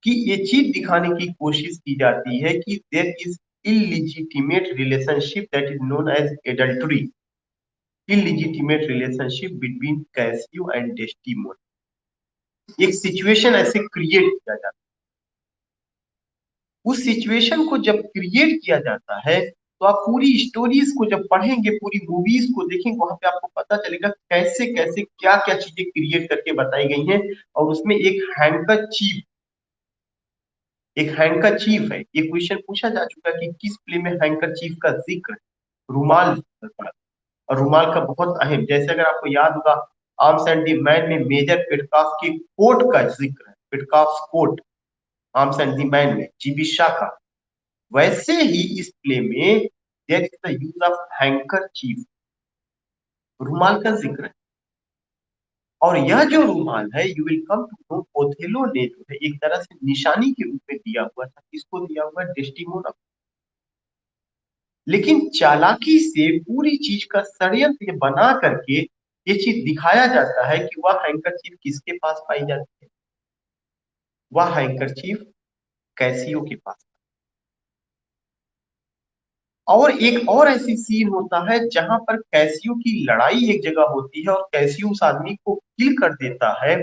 कि ये चीज दिखाने की कोशिश की जाती है कि there is illegitimate relationship that is known as adultery, illegitimate relationship between Cassio and Desdemona. एक सिचुएशन ऐसे क्रिएट किया जाता है, उस सिचुएशन को जब क्रिएट किया जाता है तो आप पूरी स्टोरीज को जब पढ़ेंगे, पूरी मूवीज को देखेंगे, वहां पे आपको पता चलेगा कैसे कैसे क्या क्या चीजें क्रिएट करके बताई गई हैं। और उसमें एक हैंकरचीफ है, ये क्वेश्चन पूछा जा चुका है कि किस प्ले में हैंकरचीफ का जिक्र, रुमाल का, और रुमाल का बहुत अहम, जैसे अगर आपको याद होगा आर्म्स एंड द मैन में मेजर पिटकॉफ के कोट का जिक्र है, Petkoff coat arms and the man में जीबिशा का, वैसे ही इस प्ले में there is the use of handkerchief, रुमाल का जिक्र है। और यह जो रूमाल है you will come to know Othello ने जो है एक तरह से निशानी के रूप में दिया हुआ था, किसको दिया हुआ है, डेस्टिमोना। लेकिन चालाकी से पूरी चीज का षड्यंत्र बना करके ये चीज दिखाया जाता है कि वह हैंकरचीफ किसके पास पाई जाती है, वह हैंकरचीफ कैसियो के पास। और एक और ऐसी सीन होता है जहां पर कैसियो की लड़ाई एक जगह होती है और कैसियो उस आदमी को किल कर देता है,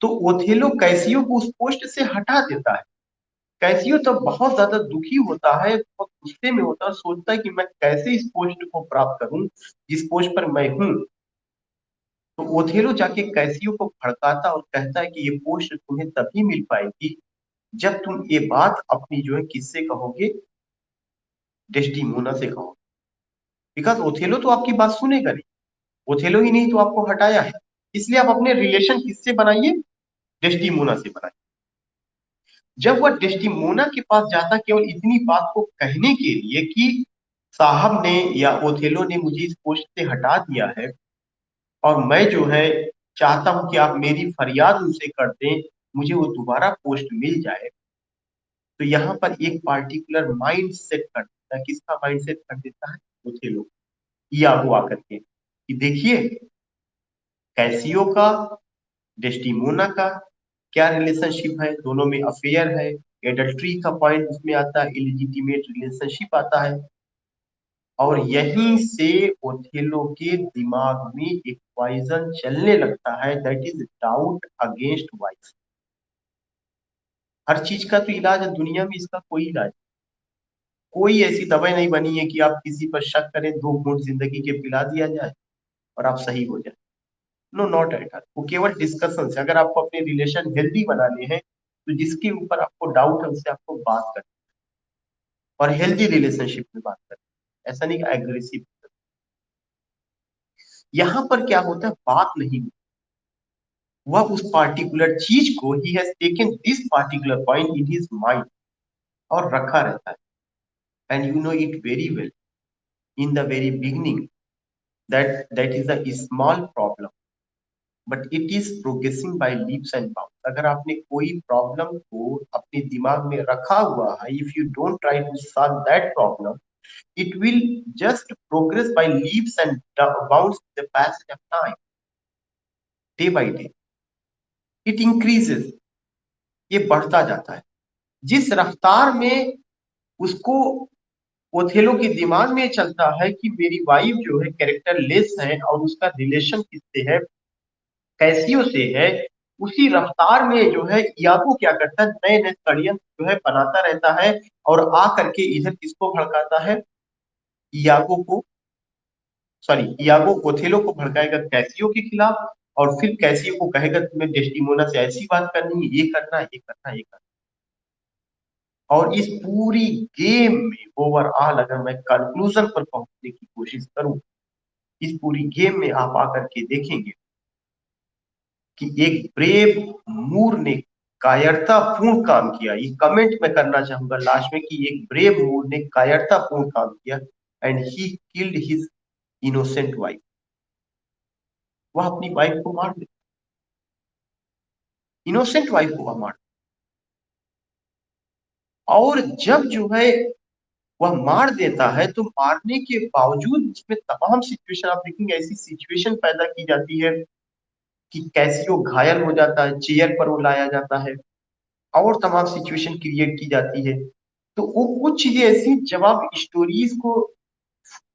तो ओथेलो कैसियो को उस पोस्ट से हटा देता है। कैसियो तो बहुत ज्यादा दुखी होता है, बहुत गुस्से में होता है, सोचता है कि मैं कैसे इस पोस्ट को प्राप्त करूं जिस पोस्ट पर मैं हूं। तो ओथेलो जाके कैसियो को भड़काता और कहता है कि ये पोस्ट तुम्हें तभी मिल पाएगी जब तुम ये बात अपनी जो है किससे कहोगे, डेस्टिमोना से कहोगे, बिकॉज ओथेलो तो आपकी बात सुनेगा नहीं, ओथेलो ही नहीं तो आपको हटाया है, इसलिए आप अपने रिलेशन किससे बनाइए, डेस्टिमोना से बनाइए। जब वह डेस्टिमोना के पास जाता केवल इतनी बात को कहने के लिए कि साहब ने या ओथेलो ने मुझे इस पोस्ट से हटा दिया है, और मैं जो है चाहता हूं कि आप मेरी फरियाद उनसे कर दें, मुझे वो दोबारा पोस्ट मिल जाए। तो यहाँ पर एक पार्टिकुलर माइंड सेट कर देता है। किसका माइंड सेट कर देता है? ओथेलो, यागो आकर के, कि देखिए कैसियो का डेस्टिमोना का क्या रिलेशनशिप है, दोनों में अफेयर है, एडल्ट्री का पॉइंट उसमें आता है, इलिजिटिमेट रिलेशनशिप आता है। और यहीं से ओथेलो के दिमाग में एक पॉइजन चलने लगता है, that is doubt against wife. हर चीज का तो इलाज है दुनिया में, इसका कोई इलाज, कोई ऐसी दवाई नहीं बनी है कि आप किसी पर शक करें, 2 घूंट जिंदगी के पिला दिया जाए और आप सही हो जाए। No, not at all. वो केवल डिस्कशन से, अगर आपको अपने रिलेशन हेल्दी बनाने हैं तो जिसके ऊपर आपको डाउट है उससे आपको बात करनी, और हेल्दी रिलेशनशिप में बात करनी, ऐसा नहीं कि एग्रेसिव। यहाँ पर क्या होता है, बात नहीं, वह उस पार्टिकुलर चीज को, he has taken this particular point in his mind, और रखा रहता है। And you know it very well in the very beginning that is a small problem, but it is progressing by leaps and bounds. अगर आपने कोई problem को अपने दिमाग में रखा हुआ है, if you don't try to solve that problem, it will just progress by leaps and bounds with the passage of time, day by day it increases, ये बढ़ता जाता है। जिस रफ्तार में उसको, ओथेलो के दिमाग में चलता है कि मेरी वाइफ जो है कैरेक्टर लेस है और उसका रिलेशन किससे है, कैसियो से है, उसी रफ्तार में जो है यागो क्या करता है, नए नए षड्यंत्र जो है बनाता रहता है, और आ करके इधर किसको भड़काता है, यागो को, सॉरी, यागो ओथेलो को भड़काएगा कैसियो के खिलाफ, और फिर कैसियो को कहेगा तुम्हें डेस्टिमोना से ऐसी बात करनी है, ये करना, ये करना, ये करना। और इस पूरी गेम में ओवरऑल अगर मैं कंक्लूजन पर पहुंचने की कोशिश करूं, इस पूरी गेम में आप आकर के देखेंगे कि एक ब्रेव मूर ने कायरतापूर्ण काम किया। ये कमेंट मैं करना चाहूंगा लास्ट में कि एक ब्रेव मूर ने कायरतापूर्ण काम किया, and he killed his innocent wife. वह अपनी वाइफ को मार दिया, इनोसेंट वाइफ को वह मार, और जब जो है वह मार देता है तो मारने के बावजूद उसमें तमाम सिचुएशन आप देखेंगे, ऐसी सिचुएशन पैदा की जाती है कि कैसियो घायल हो जाता है, चेयर पर वो लाया जाता है, और तमाम सिचुएशन क्रिएट की जाती है। तो वो कुछ चीजें ऐसी, जब आप स्टोरीज को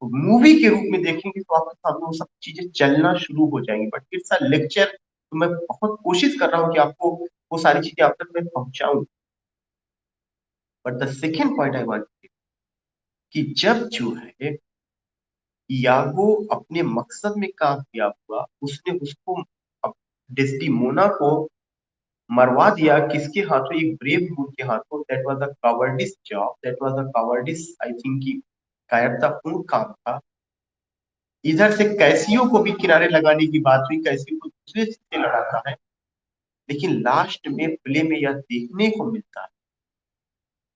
मूवी के रूप में देखेंगे तो आपके सामने वो सब चीजें चलना शुरू हो जाएंगी, बट इट्स अ लेक्चर। तो मैं बहुत कोशिश कर रहा हूँ कि आपको वो सारी चीजें आप तक मैं पहुंचाऊं। But the second point I want कि जब जो है यागो अपने मकसद में कामयाब हुआ, उसने उसको, डेस्टिमोना को मरवा दिया, किसके हाथों, एक ब्रेव वुमन के हाथों। That was a cowardice job, that was a cowardice, I think की कायरतापूर्ण काम था। इधर से कैसियो को भी किनारे लगाने की बात हुई, कैसियो को दूसरे से लड़ाता है, लेकिन लास्ट में प्ले में यह देखने को मिलता है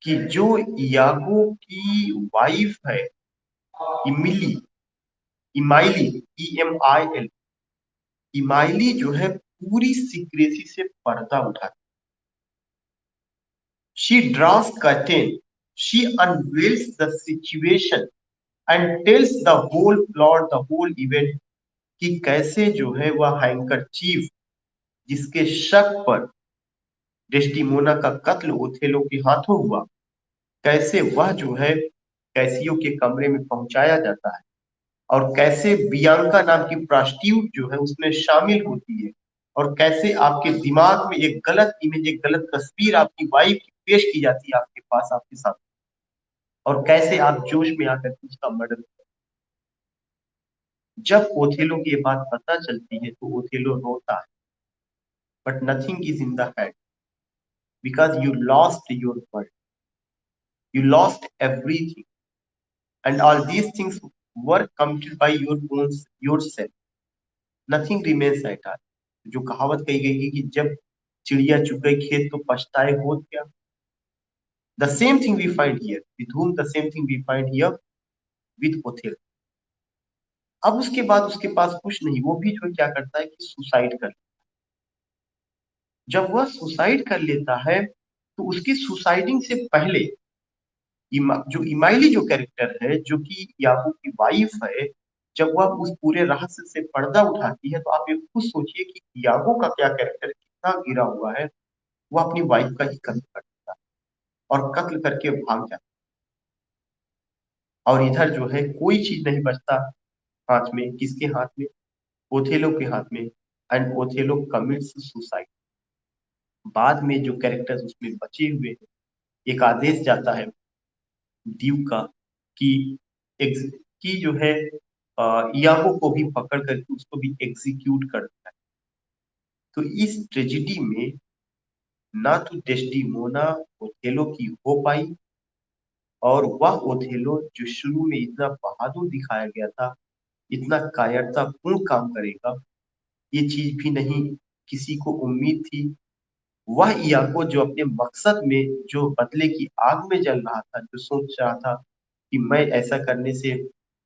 कि जो यागो की वाइफ है, इमिली, इमाइली, EMIL, इमाइली जो है पूरी सीक्रेसी से पर्दा उठाती, she draws curtain, she unveils the situation and tells the whole plot, the whole event, कि कैसे जो है वह हैंकरचीफ, जिसके शक पर डेस्टिमोना का कत्ल ओथेलो के हाथों हुआ, कैसे वह जो है कैसियो के कमरे में पहुंचाया जाता है, और कैसे बियांका नाम की प्रोस्टिट्यूट जो है उसमें शामिल होती है, और कैसे आपके दिमाग में एक गलत इमेज, एक गलत तस्वीर आपकी वाइफ की पेश की जाती है आपके पास, आपके साथ, और कैसे आप जोश में आकर के उसका मर्डर। जब ओथेलो की ये बात पता चलती है तो ओथेलो रोता है, but nothing is in the head, because you lost your world, you lost everything, and all these things were committed by your own yourself, nothing remains at all। जो कहावत कही गई है कि जब चिड़िया चुग गई खेत तो पछताए होत क्या, the same thing we find here with whom the same thing we find here with Othello. अब उसके बाद उसके पास कुछ नहीं, वो भी जो क्या करता है कि सुसाइड कर, जब वह सुसाइड कर लेता है तो उसकी सुसाइडिंग से पहले जो इमाइली जो कैरेक्टर है जो कि याहू की वाइफ है, जब वह उस पूरे रहस्य से पर्दा उठाती है तो आप ये खुद सोचिए कि याहू का क्या कैरेक्टर कितना गिरा हुआ है। वो अपनी वाइफ का ही कत्ल कर देता है और कत्ल करके भाग जाता है, और इधर जो है कोई चीज नहीं बचता हाथ में, किसके हाथ में? ओथेलो के हाथ में। And Othello commits suicide. बाद में जो कैरेक्टर्स उसमें बचे हुए हैं, एक आदेश जाता है ड्यूक का कि कि जो है याको को भी पकड़ करके उसको भी एग्जीक्यूट करता है। तो इस ट्रेजिडी में ना तो डेस्टिमोना ओथेलो की हो पाई, और वह ओथेलो जो शुरू में इतना बहादुर दिखाया गया था, इतना कायरतापूर्ण काम करेगा, ये चीज भी नहीं किसी को उम्मीद थी। वह याको जो अपने मकसद में जो बदले की आग में जल रहा था, जो सोच रहा था कि मैं ऐसा करने से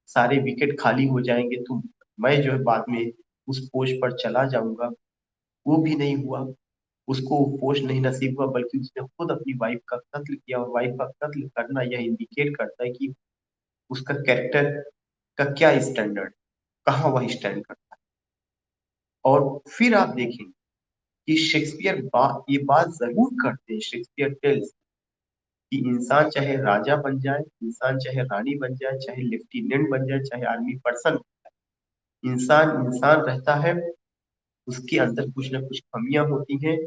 सारे विकेट खाली हो जाएंगे तो मैं जो है बाद में उस पोस्ट पर चला जाऊंगा, वो भी नहीं हुआ। उसको वो पोस्ट नहीं नसीब हुआ, बल्कि उसने खुद अपनी वाइफ का कत्ल किया, और वाइफ का कत्ल करना यह इंडिकेट करता है कि उसका कैरेक्टर का क्या स्टैंडर्ड, कहाँ वह स्टैंड करता है। और फिर आप देखेंगे कि शेक्सपियर ये बात जरूर करते हैं, शेक्सपियर टेल्स कि इंसान चाहे राजा बन जाए, इंसान चाहे रानी बन जाए, चाहे लेफ्टिनेंट बन जाए, चाहे आर्मी पर्सन, इंसान इंसान रहता है, उसके अंदर कुछ ना कुछ कमियां होती हैं।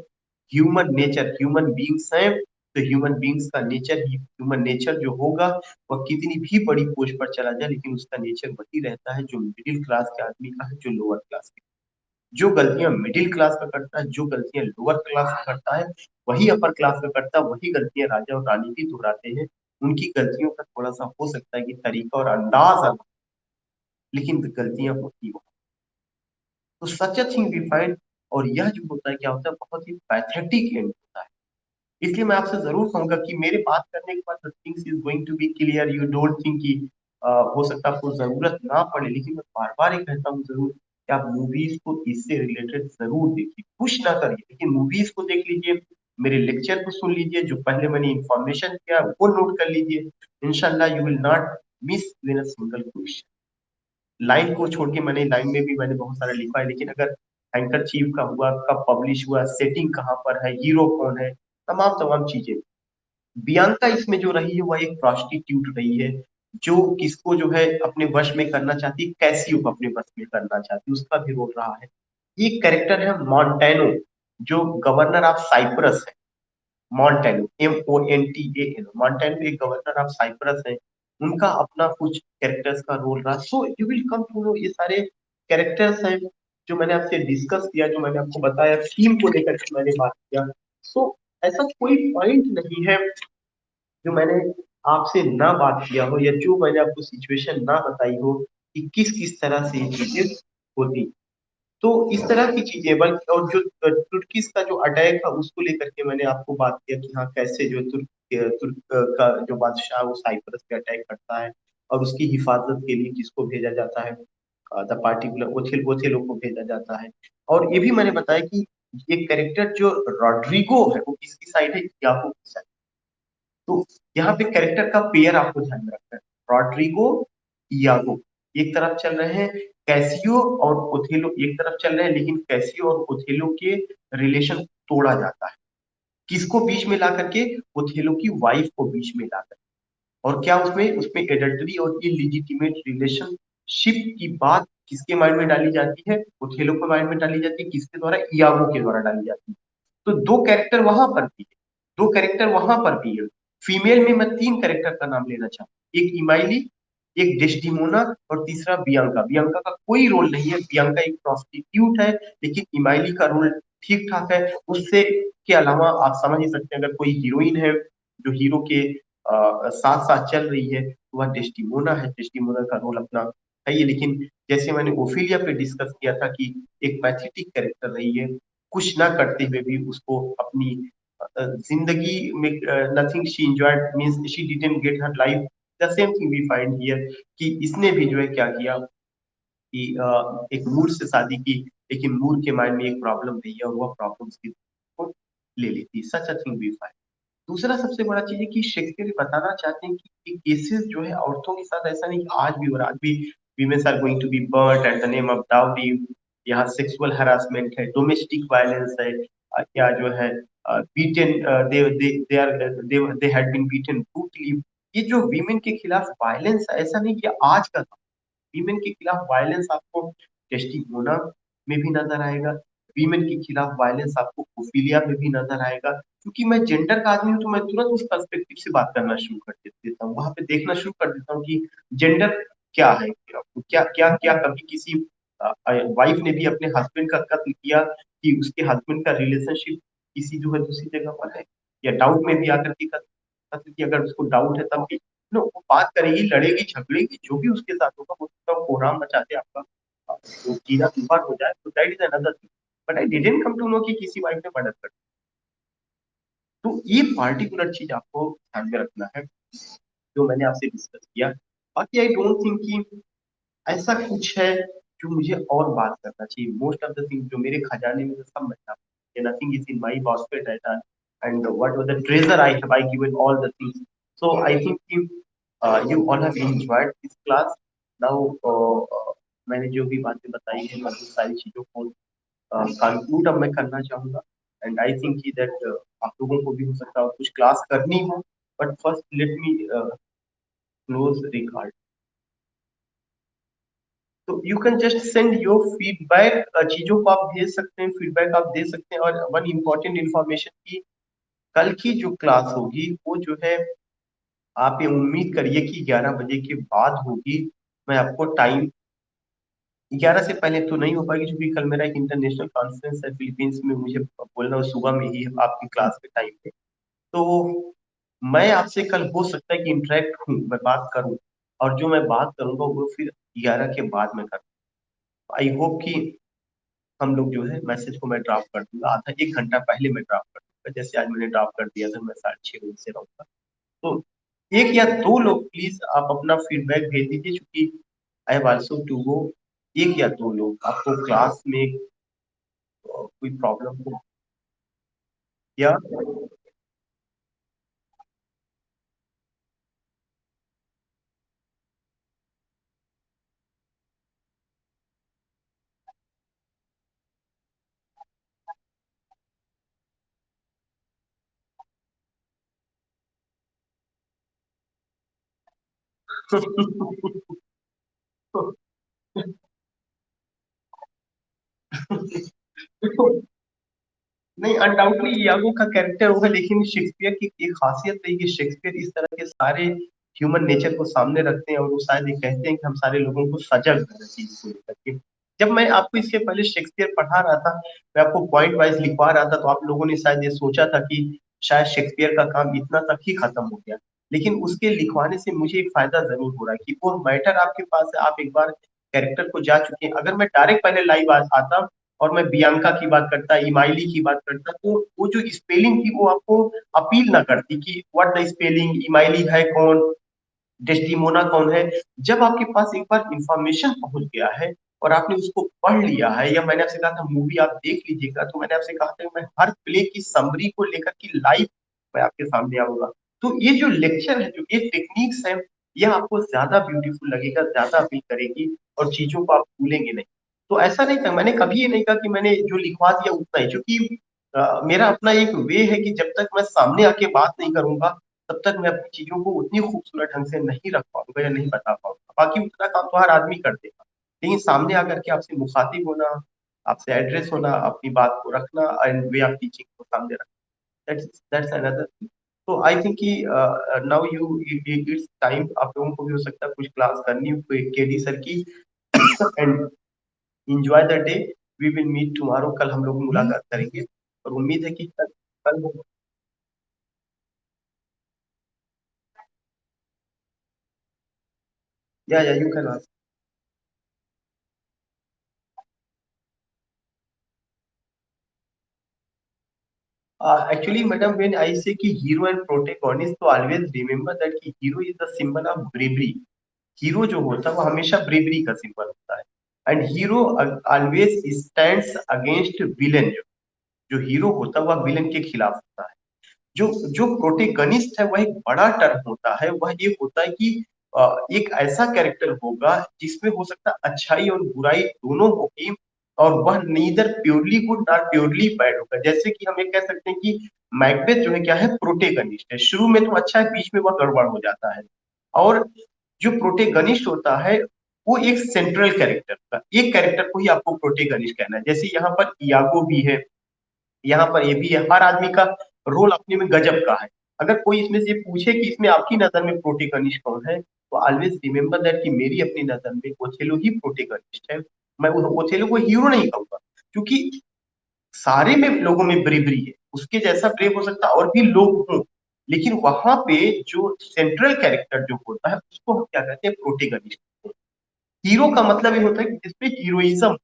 ह्यूमन नेचर, ह्यूमन बींग्स हैं, तो ह्यूमन बींग्स का नेचर ही, ह्यूमन नेचर जो होगा, वह कितनी भी बड़ी पोस्ट पर चला जाए लेकिन उसका नेचर वही रहता है जो मिडिल क्लास के आदमी का है, जो लोअर क्लास के। जो गलतियां मिडिल क्लास का करता है, जो गलतियां लोअर क्लास का करता है, वही अपर क्लास का करता है, वही गलतियां राजा और रानी भी दोहराते हैं। उनकी गलतियों का थोड़ा सा हो सकता है कि तरीका और अंदाज अलग, लेकिन गलतियां होती हो। तो सच अ थिंग वी फाइंड, और यह जो होता है क्या होता है, बहुत ही पैथेटिक एंड होता है। इसलिए मैं आपसे जरूर कहूंगा कि मेरे बात करने के बाद things is going to be clear, you don't think कि हो सकता है आपको जरूरत ना पड़े, लेकिन मैं बार बार ये कहता हूँ जरूर कि आप मूवीज को इससे रिलेटेड जरूर देखिए, कुछ ना करिए लेकिन मूवीज को देख लीजिए, मेरे लेक्चर को सुन लीजिए, जो पहले मैंने इंफॉर्मेशन किया वो नोट कर लीजिए। इंशाल्लाह you will not miss in a single question. Line को छोड़ के मैंने लाइन में भी मैंने बहुत सारा लिखा है, लेकिन अगर एंकर चीफ का हुआ, कब पब्लिश हुआ, सेटिंग कहाँ पर है, हीरो कौन है, तमाम तमाम चीजें। बियांका इसमें जो रही है वह एक प्रोस्टिट्यूट रही है, जो किसको जो है अपने वश में करना चाहती, कैसियो को अपने वश में करना चाहती, उसका भी रोल रहा है। एक कैरेक्टर है मॉन्टेनो, जो गवर्नर ऑफ साइप्रस है। मॉन्टेनो, MONTANO, मॉन्टेनो एक गवर्नर ऑफ साइप्रस है। उनका अपना कुछ कैरेक्टर्स का रोल रहा। So you will come to know, ये सारे कैरेक्टर्स हैं जो मैंने आपसे डिस्कस किया, जो मैंने आपको बताया, थीम को लेकर के मैंने बात किया। सो ऐसा कोई पॉइंट नहीं है जो मैंने आपसे ना बात किया हो, या जो मैंने आपको सिचुएशन ना बताई हो कि किस किस तरह से ये चीजें होती। तो इस तरह की चीजें, बल्कि और जो तुर्किस का जो अटैक था उसको लेकर के मैंने आपको बात किया कि हाँ कैसे जो तुर्क का जो बादशाह वो साइप्रस पे अटैक करता है, और उसकी हिफाजत के लिए किसको भेजा जाता है, द पार्टिकुलर ओथेलो को भेजा जाता है। और ये भी मैंने बताया कि एक कैरेक्टर जो रॉड्रिगो है वो किसकी साइड है, याकूब की साइड। तो यहाँ पे कैरेक्टर का पेयर आपको ध्यान में रखना है, रॉड्रिगो, यागो एक तरफ चल रहे हैं, कैसियो और ओथेलो एक तरफ चल रहे हैं, लेकिन कैसियो और ओथेलो के रिलेशन तोड़ा जाता है, किसको बीच में ला करके, ओथेलो की वाइफ को बीच में ला करके। और क्या उसमें उसमें एडल्टरी और इलीजिटिमेट रिलेशनशिप की बात किसके माइंड में डाली जाती है, ओथेलो के माइंड में डाली जाती है, किसके द्वारा, इयागो के द्वारा डाली जाती है। तो दो कैरेक्टर वहां पर भी है, दो कैरेक्टर वहां पर भी है। फीमेल में मैं तीन कैरेक्टर का नाम लेना चाहूँ, एक इमाइली, एक डेस्टिमोना, और तीसरा बियांका। बियांका का कोई रोल नहीं है, बियांका एक प्रोस्टिट्यूट है, लेकिन इमाइली का रोल ठीक ठाक है। उससे के अलावा आप समझ ही सकते हैं, अगर कोई हीरोइन है जो हीरो के साथ साथ चल रही है तो वह डेस्टिमोना है, डेस्टिमोना का रोल अपना है ही। लेकिन जैसे मैंने ओफिलिया पे डिस्कस किया था कि एक पैथेटिक कैरेक्टर रही है, कुछ ना करते हुए भी उसको अपनी जिंदगी में nothing she enjoyed means she didn't get her life. The same thing we find here कि इसने भी जो है क्या किया कि एक मूर से शादी की, लेकिन मूर के माइंड में एक प्रॉब्लम रही है और वह प्रॉब्लम उसकी को ले ली थी। सच अ थिंग वी फाइंड। दूसरा सबसे बड़ा चीज है कि शेक्सपियर बताना चाहते हैं कि केसेस जो है औरतों के साथ ऐसा नहीं कि आज भी हो रहा, आज भी womens are going to be burned at the name of dowry. यहाँ सेक्सुअल हरासमेंट है, डोमेस्टिक वायलेंस है, क्या जो है beaten, they they they are they had been beaten brutally. ये जो वीमेन के खिलाफ वायलेंस है ऐसा नहीं कि आज का, वीमेन के खिलाफ वायलेंस आपको टेस्टिमोना में भी नजर आएगा, वीमेन के खिलाफ वायलेंस आपको ओफिलिया में भी नजर आएगा। क्योंकि मैं जेंडर का आदमी हूँ तो मैं तुरंत उस पर्सपेक्टिव से बात करना शुरू कर देता हूँ, वहां पे देखना शुरू कर देता हूँ कि जेंडर क्या है, क्या क्या क्या कभी किसी वाइफ ने भी अपने हस्बैंड का कत्ल किया कि उसके हस्बैंड का रिलेशनशिप किसी जो है दूसरी जगह पर है, या डाउट में भी आकर के कत्ल किया, अगर उसको डाउट है तब भी नो वो बात करेगी, लड़ेगी, झगड़ेगी, जो भी उसके साथ होगा वो उसका कोहराम मचाते आपका वो कीड़ा तूफान हो जाए, तो that is another thing. But I didn't come to know कि किसी वाइफ ने मर्डर कर। तो ये पार्टिकुलर चीज आपको ध्यान में रखना है जो मैंने आपसे डिस्कस किया। बाकी आई डोंट थिंक कि ऐसा कुछ है जो मुझे और बात करना चाहिए। मोस्ट ऑफ द थिंग जो मेरे खजाने में है, सब मैं आपको, nothing is in my basket at all, and what was the treasure I have I given all the things. So I think कि you all have enjoyed this class now। मैंने जो भी बातें बताई है मैं उस सारी चीजों को कंक्लूड अब मैं करना चाहूंगा। एंड आई थिंक कि दैट आप लोगों को भी हो सकता है कुछ क्लास करनी हो, but first let me close record. तो you can just send your feedback, चीजों को आप भेज सकते हैं, फीडबैक आप दे सकते हैं। और वन इम्पॉर्टेंट इन्फॉर्मेशन की कल की जो क्लास होगी वो जो है आप ये उम्मीद करिए कि 11 बजे के बाद होगी। मैं आपको टाइम 11 से पहले तो नहीं हो पाएगी क्योंकि कल मेरा एक इंटरनेशनल कॉन्फ्रेंस है फिलीपींस में, मुझे बोलना है सुबह में ही है आपकी क्लास के टाइम पे। तो मैं आपसे कल हो सकता है कि इंटरेक्ट हूँ, मैं बात करूँ, और जो मैं बात करूंगा वो फिर 11 के बाद में करूँ। आई होप कि हम लोग जो है मैसेज को मैं ड्राफ्ट कर दूंगा, आधा 1 घंटा पहले मैं ड्राफ्ट कर दूंगा, जैसे आज मैंने ड्राफ्ट कर दिया था, मैं 6:30 बजे से रहूंगा। तो एक या दो लोग प्लीज आप अपना फीडबैक भेज दीजिए, क्योंकि I have also to go. एक या दो लोग आपको क्लास में कोई प्रॉब्लम हो या नहीं, अनडाउटली यागो का कैरेक्टर होगा, लेकिन शेक्सपियर की एक खासियत रही कि शेक्सपियर इस तरह के सारे ह्यूमन नेचर को सामने रखते हैं, और वो शायद ये कहते हैं कि हम सारे लोगों को सजग करना चीज को लेकर के। जब मैं आपको इसके पहले शेक्सपियर पढ़ा रहा था, मैं आपको पॉइंट वाइज लिखवा रहा था, तो आप लोगों ने शायद ये सोचा था कि शायद शेक्सपियर का काम इतना तक ही खत्म हो गया। लेकिन उसके लिखवाने से मुझे एक फायदा जरूर हो रहा है कि वो मैटर आपके पास है, आप एक बार कैरेक्टर को जा चुके हैं। अगर मैं डायरेक्ट पहले लाइव आता और मैं बियांका की बात करता, इमाइली की बात करता, तो वो जो स्पेलिंग थी वो आपको अपील ना करती कि व्हाट द स्पेलिंग, इमाइली है कौन, डेस्टिमोना कौन है। जब आपके पास एक बार इंफॉर्मेशन पहुंच गया है और आपने उसको पढ़ लिया है, या मैंने आपसे कहा था मूवी आप देख लीजिएगा, तो मैंने आपसे कहा था कि मैं हर प्ले की समरी को लेकर के लाइव मैं आपके सामने आऊंगा। तो ये जो लेक्चर है, जो ये टेक्निक्स है, यह आपको ज्यादा ब्यूटीफुल लगेगा, ज्यादा अपील करेगी, और चीजों को आप भूलेंगे नहीं। तो ऐसा नहीं था, मैंने कभी ये नहीं कहा कि मैंने जो लिखवा दिया उतना ही, क्योंकि मेरा अपना एक वे है कि जब तक मैं सामने आके बात नहीं करूंगा तब तक मैं अपनी चीजों को उतनी खूबसूरत ढंग से नहीं रख पाऊंगा या नहीं बता पाऊंगा। बाकी उतना काम तो हर आदमी कर देगा, लेकिन सामने आकर के आपसे मुखातिब होना, आपसे एड्रेस होना, अपनी बात को रखना एंड वे ऑफ टीचिंग को सामने रखना, दैट्स अनदर थिंग। तो आई थिंक कि नाउ यू इट्स टाइम, आप लोगों को भी हो सकता है कुछ क्लास करनी हो केडी सर की, and enjoy the day. We will meet tomorrow, कल हम लोग मुलाकात करेंगे, और उम्मीद है कि कल या you can. Actually, madam, when I say कि hero and protagonist, तो always remember that कि hero is the symbol of bravery. Hero जो होता है वो हमेशा ब्रेवरी का सिंबल होता है, and hero always stands against villain. जो हीरो होता है वह विलेन के खिलाफ होता है। जो जो प्रोटेगनिस्ट है वह एक बड़ा टर्म होता है। वह ये होता है कि एक ऐसा कैरेक्टर होगा जिसमें हो सकता है अच्छाई और बुराई दोनों होगी, और वह neither purely good not purely bad होगा। जैसे कि हम ये कह सकते हैं कि मैकबेथ जो है क्या है, प्रोटेगनिस्ट है। शुरू में तो अच्छा है, बीच में वह गड़बड़ हो जाता है। और जो प्रोटेगनिस्ट होता है वो एक सेंट्रल कैरेक्टर का, एक कैरेक्टर को ही आपको प्रोटेगनिस्ट कहना है। जैसे यहाँ पर यागो भी है, यहाँ पर ये भी है। हर आदमी का रोल अपने में गजब का है। अगर कोई इसमें से पूछे कि इसमें आपकी नजर में प्रोटेगनिस्ट कौन है, तो ऑलवेज रिमेंबर दैट कि मेरी अपनी नजर में ओथेलो ही प्रोटेगनिस्ट है। मैं ओथेलो को हीरो नहीं कहूंगा, क्योंकि सारे में लोगों में ब्रेवरी है। उसके जैसा ब्रेव हो सकता है और भी लोग हों, लेकिन वहां पे जो सेंट्रल कैरेक्टर जो होता है उसको हम क्या कहते हैं, प्रोटेगनिस्ट। हीरो का मतलब ये होता है कि जिसपे हीरोइज्म,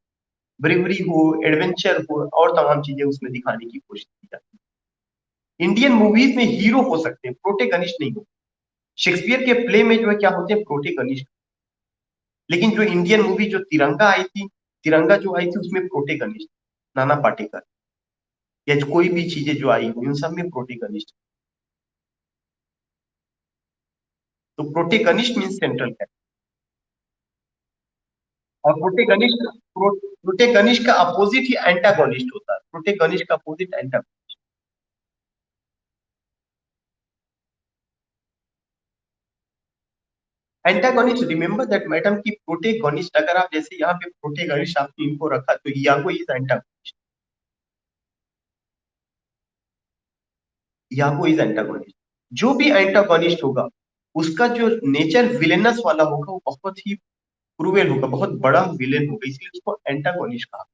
ब्रेवरी हो, एडवेंचर हो और तमाम चीजें उसमें दिखाने की कोशिश की जाती है। इंडियन मूवीज में हीरो हो सकते हैं, प्रोटेगनिस्ट नहीं हो। शेक्सपियर के प्ले में जो है क्या होते हैं, प्रोटेगनिस्ट। लेकिन जो इंडियन मूवी जो तिरंगा आई थी, तिरंगा जो आई थी उसमें प्रोटेगनिस्ट नाना पाटेकर, या कोई भी चीजें जो आई हुई उन सब में प्रोटेगनिस्ट। तो प्रोटेगनिस्ट मीन सेंट्रल कैरेक्टर। और प्रोटेगनिस्ट का अपोजिट ही एंटागोनिस्ट होता है। प्रोटेगनिस्ट का opposite antagonist. Antagonist, remember that madam की प्रोटेगनिस्ट, अगर आप जैसे यहाँ पे प्रोटेगनिस्ट आपने इनको रखा तो Iago is antagonist. Iago is antagonist. जो भी एंटागोनिस्ट होगा उसका जो नेचर विलेनस वाला होगा वो बहुत ही क्रूएल होगा, बहुत बड़ा विलेन होगा, इसलिए उसको एंटागोनिस्ट कहा।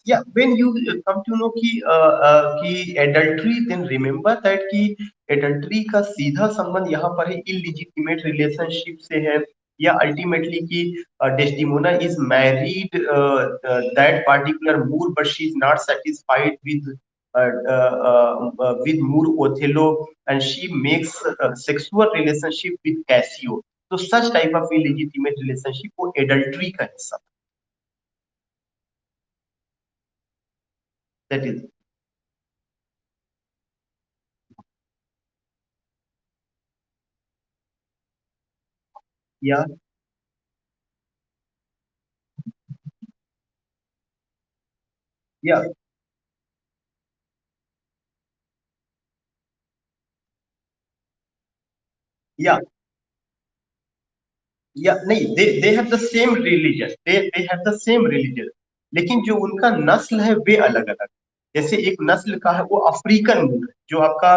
Yeah, when you come to know कि adultery, then remember that कि adultery का सीधा संबंध यहाँ पर है illegitimate relationship से है, या ultimately कि Desdemona is married that particular Moor, but she is not satisfied with Moor Othello, and she makes sexual relationship with Cassio. तो such type of illegitimate relationship वो adultery का हिस्सा। That is, yeah, yeah, yeah. या नहीं, they have the same religion, they have the same religion, लेकिन जो उनका नस्ल है वे अलग अलग। जैसे एक नस्ल का है वो अफ्रीकन मूल है, जो आपका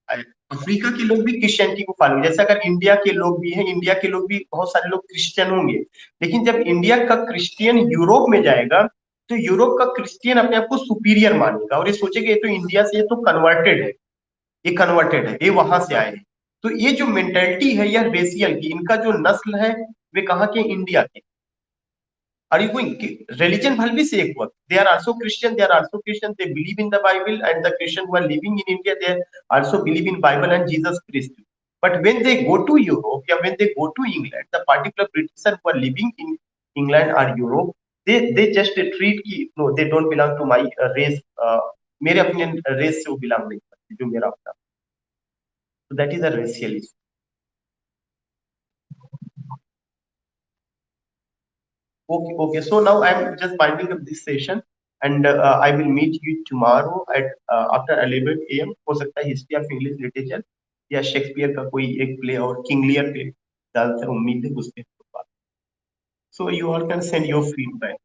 अफ्रीका के लोग भी क्रिश्चियनिटी को फॉलो, जैसे अगर इंडिया के लोग भी हैं, इंडिया के लोग भी बहुत सारे लोग क्रिश्चियन होंगे, लेकिन जब इंडिया का क्रिश्चियन यूरोप में जाएगा तो यूरोप का क्रिश्चियन अपने आप को सुपीरियर मानेगा और ये सोचेगा ये तो इंडिया से, ये तो कन्वर्टेड है, ये कन्वर्टेड है, ये वहां से आए हैं। तो ये जो मेंटेलिटी है यह रेशियल की, इनका जो नस्ल है वे कहाँ के, इंडिया के। आर यू गोइंग, रिलीजन भले से एक वक्त, they are also Christian, they are also Christian, they believe in the Bible, and the Christian who are living in India they also believe in Bible and Jesus Christ. But when they go to Europe, yeah, when they go to England, the particular Britishers who are living in England or Europe, they just treat कि no, they don't belong to my race, मेरे अपने race से वो belong नहीं करते जो मेरा अपना। So that is a racial issue. Okay, okay. So now I'm just winding up this session, and I will meet you tomorrow at after 11 a.m. हो सकता है हिस्ट्री ऑफ इंग्लिश लिटरेचर या शेक्सपियर का कोई एक प्ले और King Lear पे, ज्यादातर उम्मीद है उस पे। So you all can send your feedback.